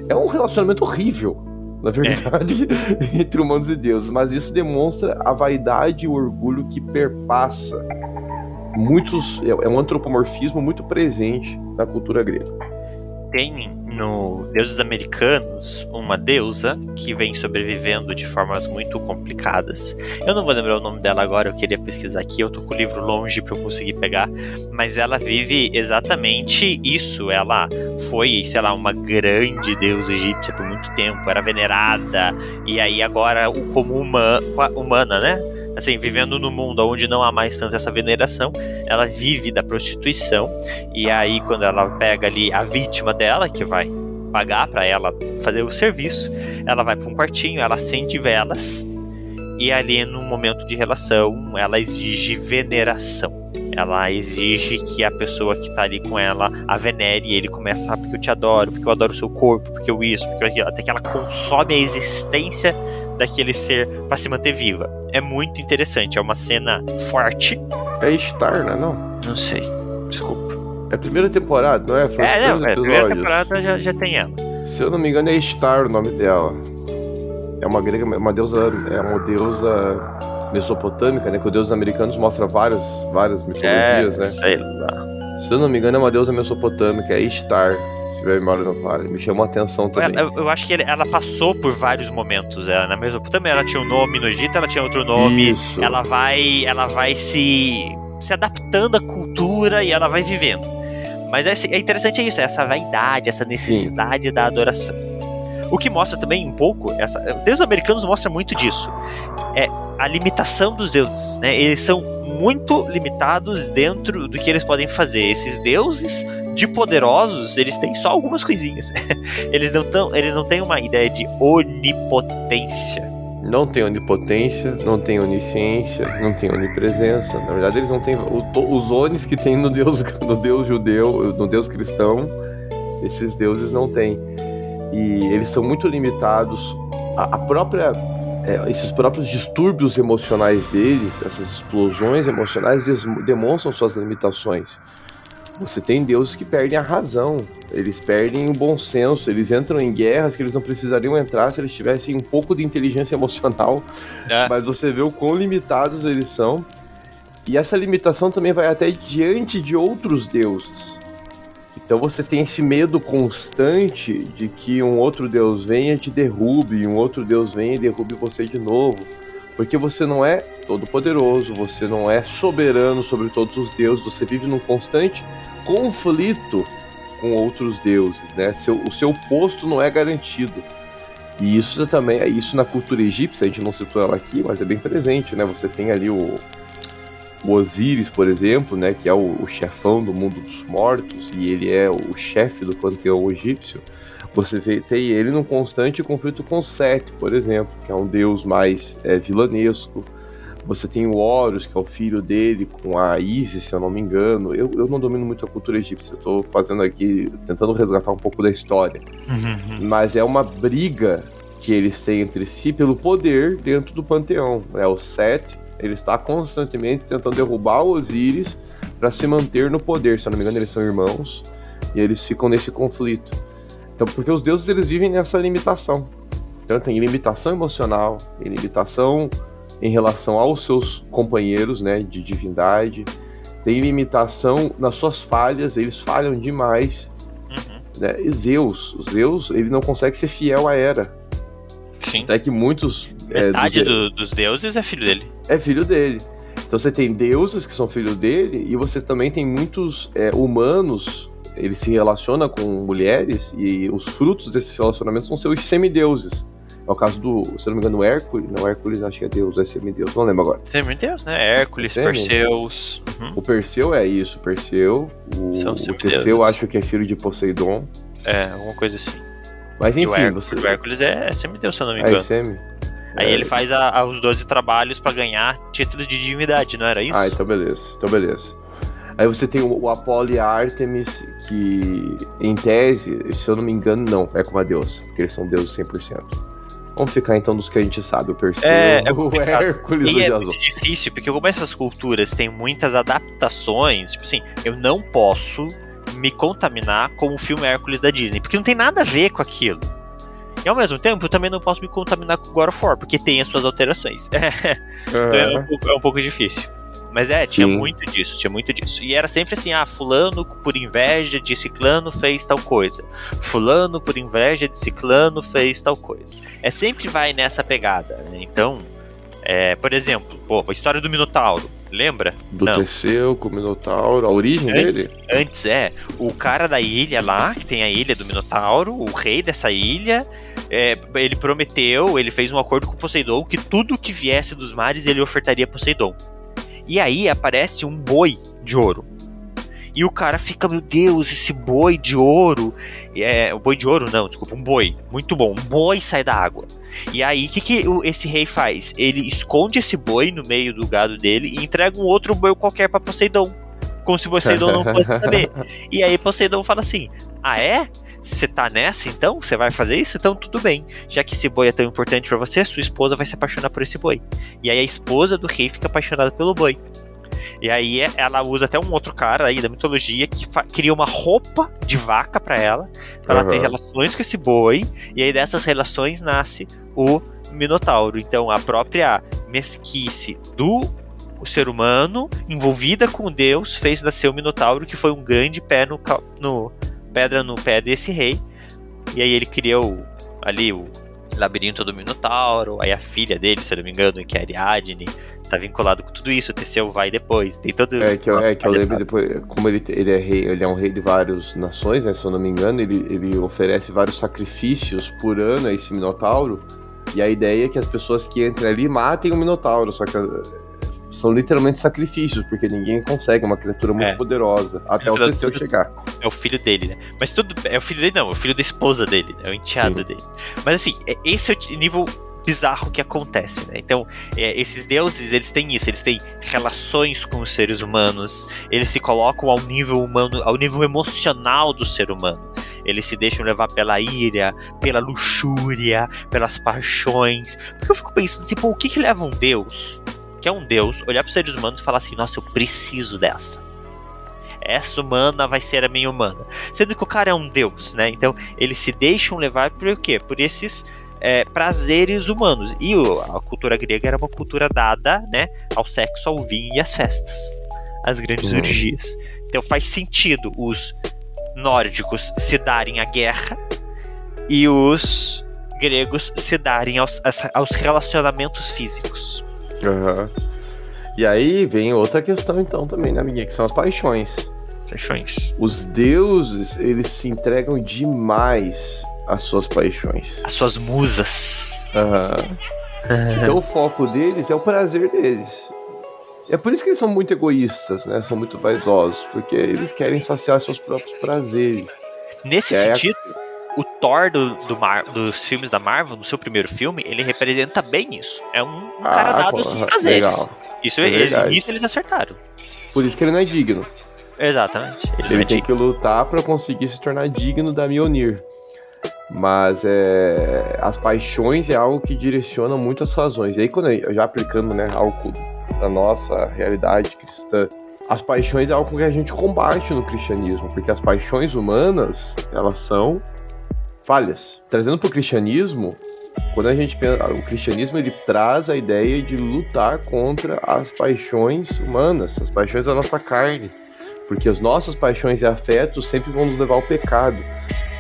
É um relacionamento horrível, na verdade, entre humanos e deuses. Mas isso demonstra a vaidade e o orgulho que perpassa muitos. É um antropomorfismo muito presente na cultura grega. Tem no Deuses Americanos uma deusa que vem sobrevivendo de formas muito complicadas. Eu não vou lembrar o nome dela agora, eu queria pesquisar aqui, eu tô com o livro longe pra eu conseguir pegar, mas ela vive exatamente isso. Ela foi, sei lá, uma grande deusa egípcia por muito tempo, era venerada, e aí agora como humana, né? Assim, vivendo num mundo onde não há mais tanto essa veneração, ela vive da prostituição, e aí quando ela pega ali a vítima dela, que vai pagar pra ela fazer o serviço, ela vai pra um quartinho, ela acende velas, e ali num momento de relação, ela exige veneração. Ela exige que a pessoa que tá ali com ela a venere, e ele começa, porque eu te adoro, porque eu adoro o seu corpo, porque eu isso, porque aquilo, até que ela consome a existência daquele ser pra se manter viva. É muito interessante, é uma cena forte. É Ishtar, né? Não sei, desculpa. É a primeira temporada, não é? Foi a primeira temporada já tem ela. Se eu não me engano é Ishtar o nome dela. É uma grega, uma deusa mesopotâmica, né? Que os deuses americanos mostram várias mitologias, né? Sei lá. Se eu não me engano é uma deusa mesopotâmica, é Ishtar. Se tiver memória não falha, me chamou a atenção também. Eu acho que ela passou por vários momentos. Na Mesopotâmia ela tinha um nome, no Egito ela tinha outro nome. Isso. Ela vai se adaptando à cultura e ela vai vivendo. Mas é interessante isso, essa vaidade, essa necessidade da adoração. O que mostra também um pouco, os deuses americanos mostram muito disso. É a limitação dos deuses, né? Eles são muito limitados dentro do que eles podem fazer. Esses deuses de poderosos, eles têm só algumas coisinhas. Eles não têm uma ideia de onipotência. Não tem onipotência, não tem onisciência, não tem onipresença. Na verdade, eles não têm os onis que tem no Deus judeu, no Deus cristão. Esses deuses não têm. E eles são muito limitados. Esses próprios distúrbios emocionais deles, essas explosões emocionais, eles demonstram suas limitações. Você tem deuses que perdem a razão, eles perdem o bom senso, eles entram em guerras que eles não precisariam entrar se eles tivessem um pouco de inteligência emocional, mas você vê o quão limitados eles são, e essa limitação também vai até diante de outros deuses. Então você tem esse medo constante de que um outro deus venha e te derrube, e um outro deus venha e derrube você de novo. Porque você não é todo-poderoso, você não é soberano sobre todos os deuses, você vive num constante conflito com outros deuses, né? O seu posto não é garantido. E isso também, isso na cultura egípcia, a gente não citou ela aqui, mas é bem presente, né? Você tem ali o Osíris, por exemplo, né? Que é o chefão do mundo dos mortos, e ele é o chefe do panteão egípcio. Você tem ele num constante conflito com Sete, por exemplo, que é um deus mais vilanesco. Você tem o Horus, que é o filho dele, com a Isis, se eu não me engano. Eu não domino muito a cultura egípcia, eu tô fazendo aqui, tentando resgatar um pouco da história. Mas é uma briga que eles têm entre si pelo poder dentro do panteão. O Sete, ele está constantemente tentando derrubar o Osíris para se manter no poder. Se eu não me engano, eles são irmãos, e eles ficam nesse conflito. Então, porque os deuses, eles vivem nessa limitação. Então tem limitação emocional, tem limitação em relação aos seus companheiros, né, de divindade, tem limitação nas suas falhas, eles falham demais, né? E Zeus, ele não consegue ser fiel a Hera. Sim. Até que muitos... Metade dos deuses é filho dele. É filho dele. Então você tem deuses que são filho dele, e você também tem muitos humanos, ele se relaciona com mulheres, e os frutos desses relacionamentos vão ser os semideuses. É o caso do, se eu não me engano, Hércules. Não, Hércules acho que é deus, é semideus, não lembro agora. Semideus, né? Hércules, Perseus. Uhum. O Perseu é isso, Perseu. O Teseu acho que é filho de Poseidon. É, alguma coisa assim. Mas enfim, o Hércules é semideus, se eu não me engano. É semi. Aí ele faz os 12 trabalhos pra ganhar títulos de divindade, não era isso? Ah, então beleza. Aí você tem o Apolo e a Ártemis, que em tese, se eu não me engano, não, é como a deusa, porque eles são deuses 100%. Vamos ficar então dos que a gente sabe, o Perseu, o Hércules, e é muito difícil, porque como essas culturas têm muitas adaptações, tipo assim, eu não posso me contaminar com o filme Hércules da Disney, porque não tem nada a ver com aquilo. E ao mesmo tempo, eu também não posso me contaminar com God of War, porque tem as suas alterações. Então é um pouco difícil. Mas tinha muito disso. E era sempre assim, fulano por inveja de ciclano fez tal coisa. Fulano por inveja de ciclano fez tal coisa. Sempre vai nessa pegada, né? Então, por exemplo, a história do Minotauro, lembra? Do Teseu com o Minotauro, a origem dele? Antes o cara da ilha lá, que tem a ilha do Minotauro, o rei dessa ilha, ele prometeu, ele fez um acordo com Poseidon, que tudo que viesse dos mares ele ofertaria a Poseidon. E aí aparece um boi de ouro. E o cara fica, meu Deus, esse boi de ouro. O boi de ouro não, desculpa, um boi. Muito bom, um boi sai da água. E aí, o que esse rei faz? Ele esconde esse boi no meio do gado dele e entrega um outro boi qualquer pra Poseidon. Como se Poseidon não fosse saber. E aí Poseidon fala assim, você tá nessa então? Você vai fazer isso? Então tudo bem. Já que esse boi é tão importante pra você, sua esposa vai se apaixonar por esse boi. E aí a esposa do rei fica apaixonada pelo boi. E aí ela usa até um outro cara aí da mitologia que cria uma roupa de vaca pra ela ter relações com esse boi. E aí dessas relações nasce o Minotauro. Então a própria mesquice do ser humano envolvida com Deus fez nascer o Minotauro, que foi um grande pedra no pé desse rei. E aí ele criou ali o labirinto do Minotauro. Aí a filha dele, se eu não me engano, que é Ariadne, tá vinculado com tudo isso. O Teseu vai depois. Tem todo eu lembro depois, como ele é rei, ele é um rei de várias nações, né? Se eu não me engano, ele oferece vários sacrifícios por ano a esse Minotauro. E a ideia é que as pessoas que entrem ali matem o Minotauro, só que são literalmente sacrifícios, porque ninguém consegue, uma criatura muito poderosa, até o Teseu chegar. É o filho dele, né? Mas é o filho dele não, é o filho da esposa dele, né? É o enteado dele. Mas assim, esse é o nível bizarro que acontece, né? Então, esses deuses, eles têm isso, eles têm relações com os seres humanos, eles se colocam ao nível humano, ao nível emocional do ser humano. Eles se deixam levar pela ira, pela luxúria, pelas paixões. Porque eu fico pensando assim, o que leva um deus, que é um deus, olhar para os seres humanos e falar assim, nossa, eu preciso dessa. Essa humana vai ser a minha humana. Sendo que o cara é um deus, né? Então, eles se deixam levar por quê? Por esses prazeres humanos. E a cultura grega era uma cultura dada, né, ao sexo, ao vinho e às festas. As grandes orgias. Então faz sentido os nórdicos se darem à guerra e os gregos se darem aos relacionamentos físicos. E aí vem outra questão então também, né, amiguinha, que são as paixões. Os deuses, eles se entregam demais às suas paixões. As suas musas. Então o foco deles é o prazer deles. É por isso que eles são muito egoístas, né? São muito vaidosos, porque eles querem saciar seus próprios prazeres. Nesse sentido, o Thor dos filmes da Marvel, no seu primeiro filme, ele representa bem isso. É um cara dado aos seus prazeres. Legal. Isso eles acertaram. Por isso que ele não é digno. Exatamente. Ele tem que lutar pra conseguir se tornar digno da Mjolnir. Mas as paixões é algo que direciona muito as razões. E aí, já aplicando, né, algo da nossa realidade cristã, as paixões é algo que a gente combate no cristianismo, porque as paixões humanas, elas são falhas. Trazendo para o cristianismo, quando a gente pensa, o cristianismo ele traz a ideia de lutar contra as paixões humanas, as paixões da nossa carne, porque as nossas paixões e afetos sempre vão nos levar ao pecado.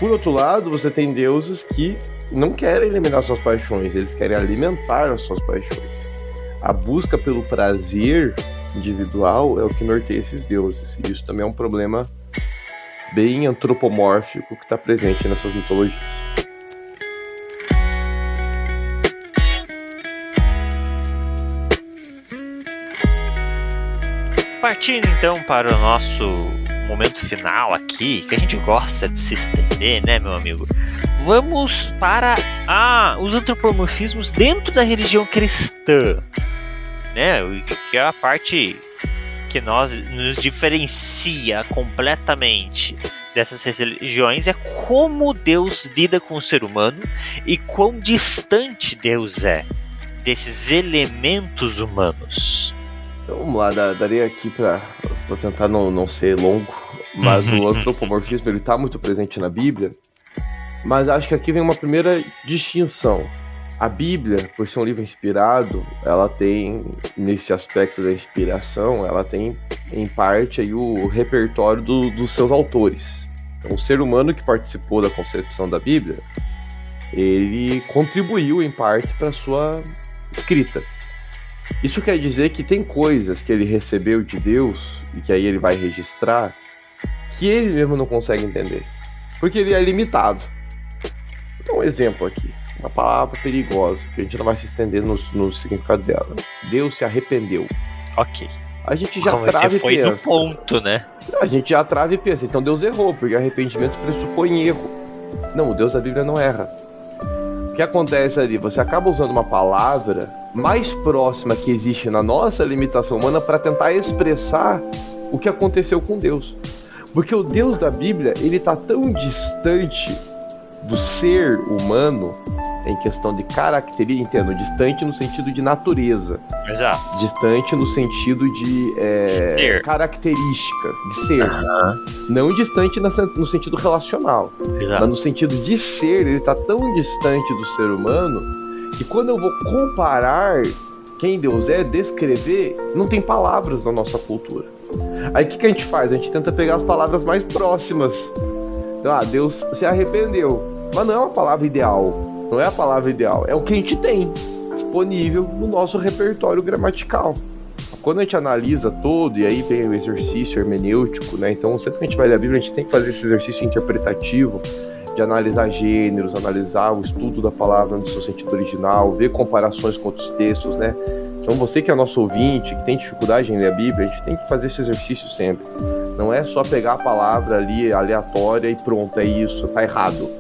Por outro lado, você tem deuses que não querem eliminar suas paixões, eles querem alimentar as suas paixões. A busca pelo prazer individual é o que norteia esses deuses. E isso também é um problema bem antropomórfico que está presente nessas mitologias. Partindo então para o nosso momento final aqui, que a gente gosta de se estender, né, meu amigo? Vamos para os antropomorfismos dentro da religião cristã, né? Que é a parte que nos diferencia completamente dessas religiões, é como Deus lida com o ser humano e quão distante Deus é desses elementos humanos. Então, vamos lá, daria aqui vou tentar não ser longo, mas o antropomorfismo ele está muito presente na Bíblia, mas acho que aqui vem uma primeira distinção. A Bíblia, por ser um livro inspirado, ela tem, nesse aspecto da inspiração, ela tem, em parte, aí, o repertório dos seus autores. Então, o ser humano que participou da concepção da Bíblia, ele contribuiu, em parte, para a sua escrita. Isso quer dizer que tem coisas que ele recebeu de Deus, e que aí ele vai registrar, que ele mesmo não consegue entender, porque ele é limitado. Vou dar um exemplo aqui. Uma palavra perigosa, que a gente não vai se estender no significado dela. Deus se arrependeu. Ok. A gente já Você trava e foi pensa. no ponto, né? A gente já trava e pensa, então Deus errou, porque arrependimento pressupõe erro. Não, o Deus da Bíblia não erra. O que acontece ali? Você acaba usando uma palavra mais próxima que existe na nossa limitação humana para tentar expressar o que aconteceu com Deus. Porque o Deus da Bíblia, ele está tão distante do ser humano, em questão de característica, entendo, distante no sentido de natureza. Exato. Distante no sentido de características, de ser. Não distante no sentido relacional. Exato. Mas no sentido de ser, ele está tão distante do ser humano, que quando eu vou comparar quem Deus é, descrever, não tem palavras na nossa cultura. Aí o que a gente faz? A gente tenta pegar as palavras mais próximas. Então, Deus se arrependeu. Mas não é uma palavra ideal. Não é a palavra ideal. É o que a gente tem disponível no nosso repertório gramatical. Quando a gente analisa todo, e aí vem o exercício hermenêutico, né? Então, sempre que a gente vai ler a Bíblia, a gente tem que fazer esse exercício interpretativo de analisar gêneros, analisar o estudo da palavra no seu sentido original, ver comparações com outros textos, né? Então, você que é nosso ouvinte, que tem dificuldade em ler a Bíblia, a gente tem que fazer esse exercício sempre. Não é só pegar a palavra ali aleatória e pronto, é isso, tá errado.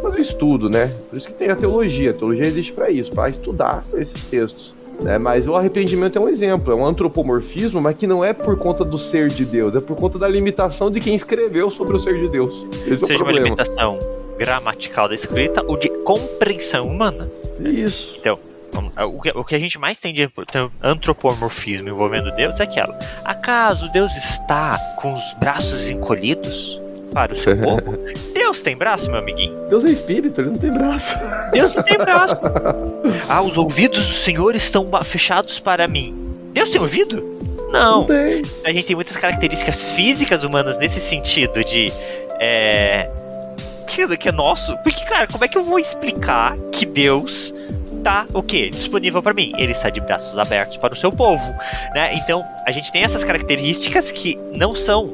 Mas o estudo, né? Por isso que tem a teologia. A teologia existe para isso, para estudar esses textos, né? Mas o arrependimento é um exemplo, é um antropomorfismo, mas que não é por conta do ser de Deus, é por conta da limitação de quem escreveu sobre o ser de Deus. Esse Seja é o problema. uma limitação gramatical da escrita ou de compreensão humana. Isso. Então, o que a gente mais tem de antropomorfismo envolvendo Deus é aquela: acaso Deus está com os braços encolhidos para o seu povo? Deus tem braço, meu amiguinho? Deus é espírito, ele não tem braço. Deus não tem braço. Os ouvidos do Senhor estão fechados para mim. Deus tem ouvido? Não. tem. A gente tem muitas características físicas humanas nesse sentido de que é nosso. Porque, cara, como é que eu vou explicar que Deus tá o quê? Disponível para mim? Ele está de braços abertos para o seu povo, né? Então, a gente tem essas características que não são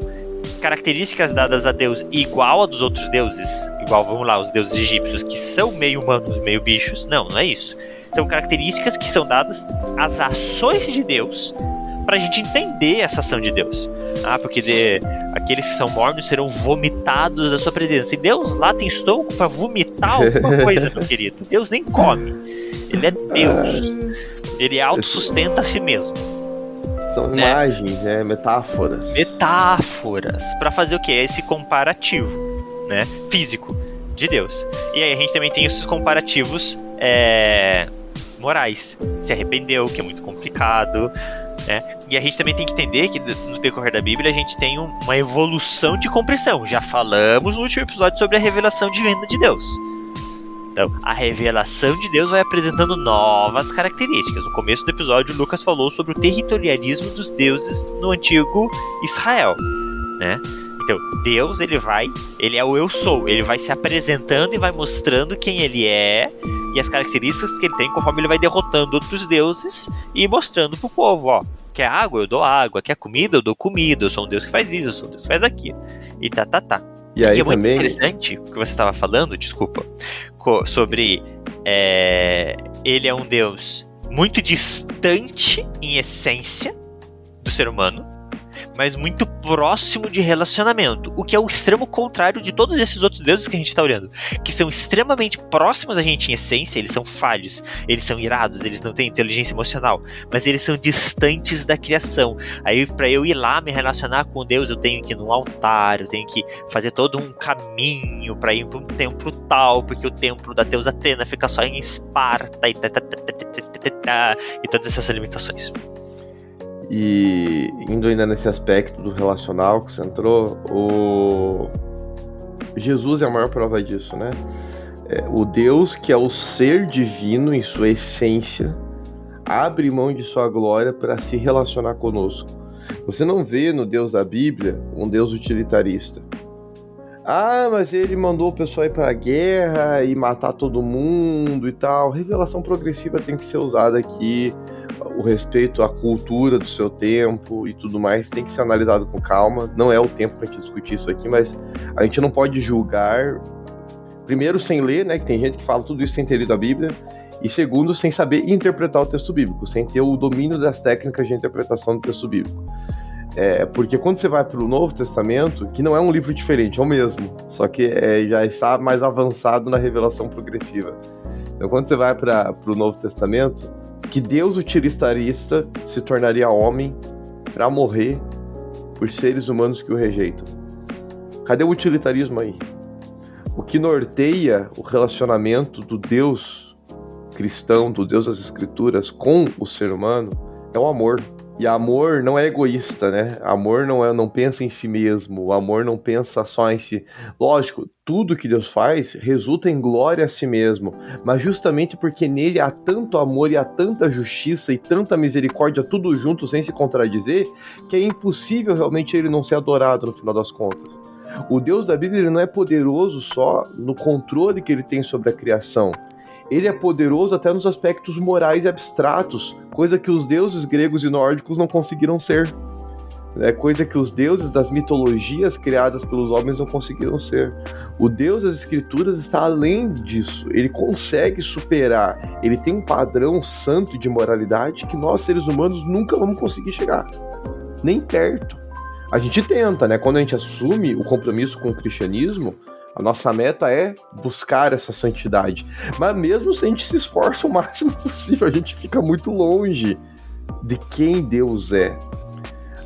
características dadas a Deus igual a dos outros deuses, igual, vamos lá, os deuses egípcios, que são meio humanos, meio bichos. Não é isso. São características que são dadas às ações de Deus pra gente entender essa ação de Deus. Porque aqueles que são mornos serão vomitados da sua presença. E Deus lá tem estômago pra vomitar alguma coisa, meu querido. Deus nem come. Ele é Deus. Ele autossustenta a si mesmo. São imagens, né? Metáforas. Metáforas. Pra fazer o quê? Esse comparativo, né? Físico de Deus. E aí a gente também tem esses comparativos morais. Se arrependeu, que é muito complicado, né? E a gente também tem que entender que no decorrer da Bíblia a gente tem uma evolução de compreensão. Já falamos no último episódio sobre a revelação divina de Deus. Então, a revelação de Deus vai apresentando novas características. No começo do episódio, Lucas falou sobre o territorialismo dos deuses no antigo Israel, né? Então, Deus, ele é o eu sou, ele vai se apresentando e vai mostrando quem ele é e as características que ele tem conforme ele vai derrotando outros deuses e mostrando pro povo, ó, quer água, eu dou água, quer comida, eu dou comida, eu sou um Deus que faz isso, eu sou um Deus que faz aquilo, e tá. E aí é muito também... interessante o que você estava falando, desculpa, sobre ele é um Deus muito distante em essência do ser humano, mas muito próximo de relacionamento, o que é o extremo contrário de todos esses outros deuses que a gente está olhando, que são extremamente próximos a gente em essência, eles são falhos, eles são irados, eles não têm inteligência emocional, mas eles são distantes da criação. Aí para eu ir lá me relacionar com Deus, eu tenho que ir num altar, eu tenho que fazer todo um caminho para ir para um templo tal, porque o templo da deusa Atena fica só em Esparta e todas essas limitações. E indo ainda nesse aspecto do relacional que você entrou, o Jesus é a maior prova disso, né? O Deus que é o ser divino em sua essência abre mão de sua glória para se relacionar conosco. Você não vê no Deus da Bíblia um Deus utilitarista. Ah, mas ele mandou o pessoal ir para a guerra e matar todo mundo e tal. Revelação progressiva tem que ser usada aqui. O respeito à cultura do seu tempo e tudo mais tem que ser analisado com calma. Não é o tempo para a gente discutir isso aqui, mas a gente não pode julgar, primeiro, sem ler, né? Que tem gente que fala tudo isso sem ter lido a Bíblia, e segundo, sem saber interpretar o texto bíblico, sem ter o domínio das técnicas de interpretação do texto bíblico. Porque quando você vai para o Novo Testamento, que não é um livro diferente, é o mesmo, só que já está mais avançado na revelação progressiva. Então, quando você vai para o Novo Testamento, que Deus utilitarista se tornaria homem para morrer por seres humanos que o rejeitam. Cadê o utilitarismo aí? O que norteia o relacionamento do Deus cristão, do Deus das Escrituras com o ser humano é o amor. E amor não é egoísta, né? Amor não pensa em si mesmo. O amor não pensa só em si. Lógico, tudo que Deus faz resulta em glória a si mesmo. Mas justamente porque nele há tanto amor e há tanta justiça e tanta misericórdia, tudo junto, sem se contradizer, que é impossível realmente ele não ser adorado no final das contas. O Deus da Bíblia ele não é poderoso só no controle que ele tem sobre a criação. Ele é poderoso até nos aspectos morais e abstratos, coisa que os deuses gregos e nórdicos não conseguiram ser. Coisa que os deuses das mitologias criadas pelos homens não conseguiram ser. O Deus das Escrituras está além disso. Ele consegue superar. Ele tem um padrão santo de moralidade que nós, seres humanos, nunca vamos conseguir chegar. Nem perto. A gente tenta, né? Quando a gente assume o compromisso com o cristianismo, a nossa meta é buscar essa santidade. Mas mesmo se a gente se esforça o máximo possível, a gente fica muito longe de quem Deus é.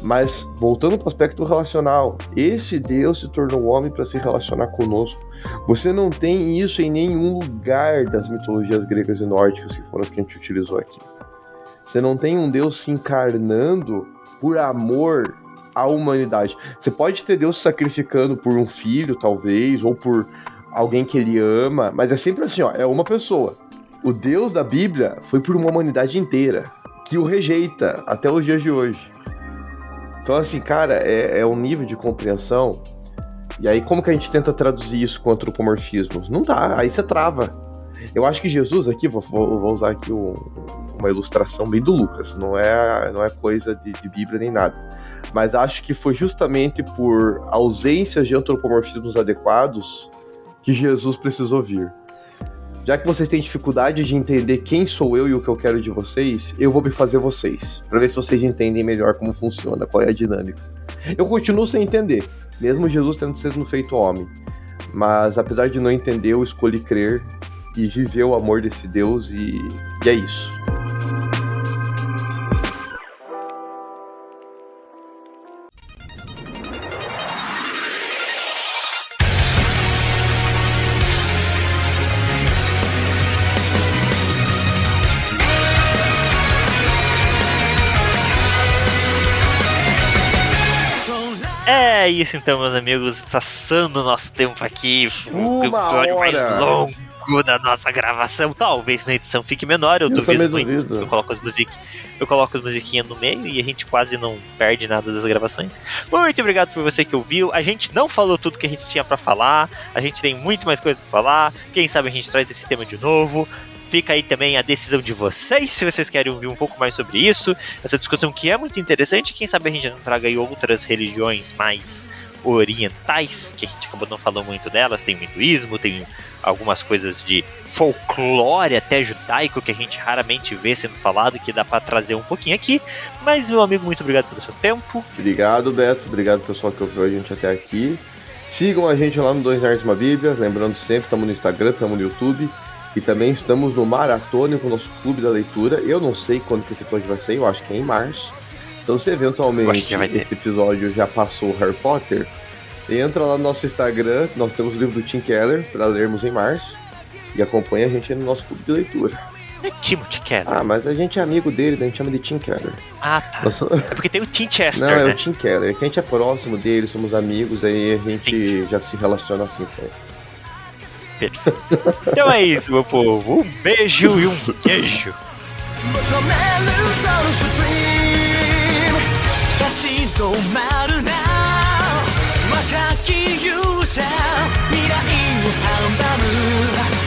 Mas, voltando para o aspecto relacional, esse Deus se tornou homem para se relacionar conosco. Você não tem isso em nenhum lugar das mitologias gregas e nórdicas, que foram as que a gente utilizou aqui. Você não tem um Deus se encarnando por amor à humanidade. Você pode ter Deus se sacrificando por um filho, talvez, ou por alguém que ele ama, mas é sempre assim, ó, é uma pessoa. O Deus da Bíblia foi por uma humanidade inteira, que o rejeita até os dias de hoje. Então, assim, cara, é um nível de compreensão. E aí, como que a gente tenta traduzir isso com antropomorfismos? Não dá, aí você trava. Eu acho que Jesus aqui, vou usar aqui uma ilustração bem do Lucas, não é coisa de Bíblia nem nada. Mas acho que foi justamente por ausências de antropomorfismos adequados que Jesus precisou vir. Já que vocês têm dificuldade de entender quem sou eu e o que eu quero de vocês, eu vou me fazer vocês, para ver se vocês entendem melhor como funciona, qual é a dinâmica. Eu continuo sem entender, mesmo Jesus tendo sido feito homem. Mas apesar de não entender, eu escolhi crer e viver o amor desse Deus e é isso. É isso então, meus amigos, passando o nosso tempo aqui, o episódio mais longo pouco da nossa gravação. Talvez na edição fique menor, eu duvido também muito. duvido. Eu coloco as musiquinhas no meio e a gente quase não perde nada das gravações. Muito obrigado por você que ouviu. A gente não falou tudo que a gente tinha pra falar. A gente tem muito mais coisa pra falar. Quem sabe a gente traz esse tema de novo. Fica aí também a decisão de vocês, se vocês querem ouvir um pouco mais sobre isso. Essa discussão que é muito interessante. Quem sabe a gente não traga aí outras religiões mais orientais, que a gente acabou não falando muito delas. Tem o hinduísmo, tem algumas coisas de folclore até judaico que a gente raramente vê sendo falado, que dá pra trazer um pouquinho aqui. Mas, meu amigo, muito obrigado pelo seu tempo. Obrigado, Beto. Obrigado, pessoal, que ouviu a gente até aqui. Sigam a gente lá no 2 Nerds Uma Bíblia. Lembrando sempre, estamos no Instagram, estamos no YouTube. E também estamos no Maratônico, com o nosso Clube da Leitura. Eu não sei quando que esse episódio vai sair, eu acho que é em março. Então, se eventualmente esse episódio já passou Harry Potter, entra lá no nosso Instagram, nós temos o livro do Tim Keller para lermos em março. E acompanha a gente no nosso Clube de Leitura. É Timothy Keller. Ah, mas a gente é amigo dele, a gente chama de Tim Keller. Ah, tá. É porque tem o Tim Chester, não, né? é o Tim Keller. É que a gente é próximo dele, somos amigos, aí a gente já se relaciona assim com ele. Então é isso, meu povo. Um beijo e um queijo. 若き勇者未来を阻む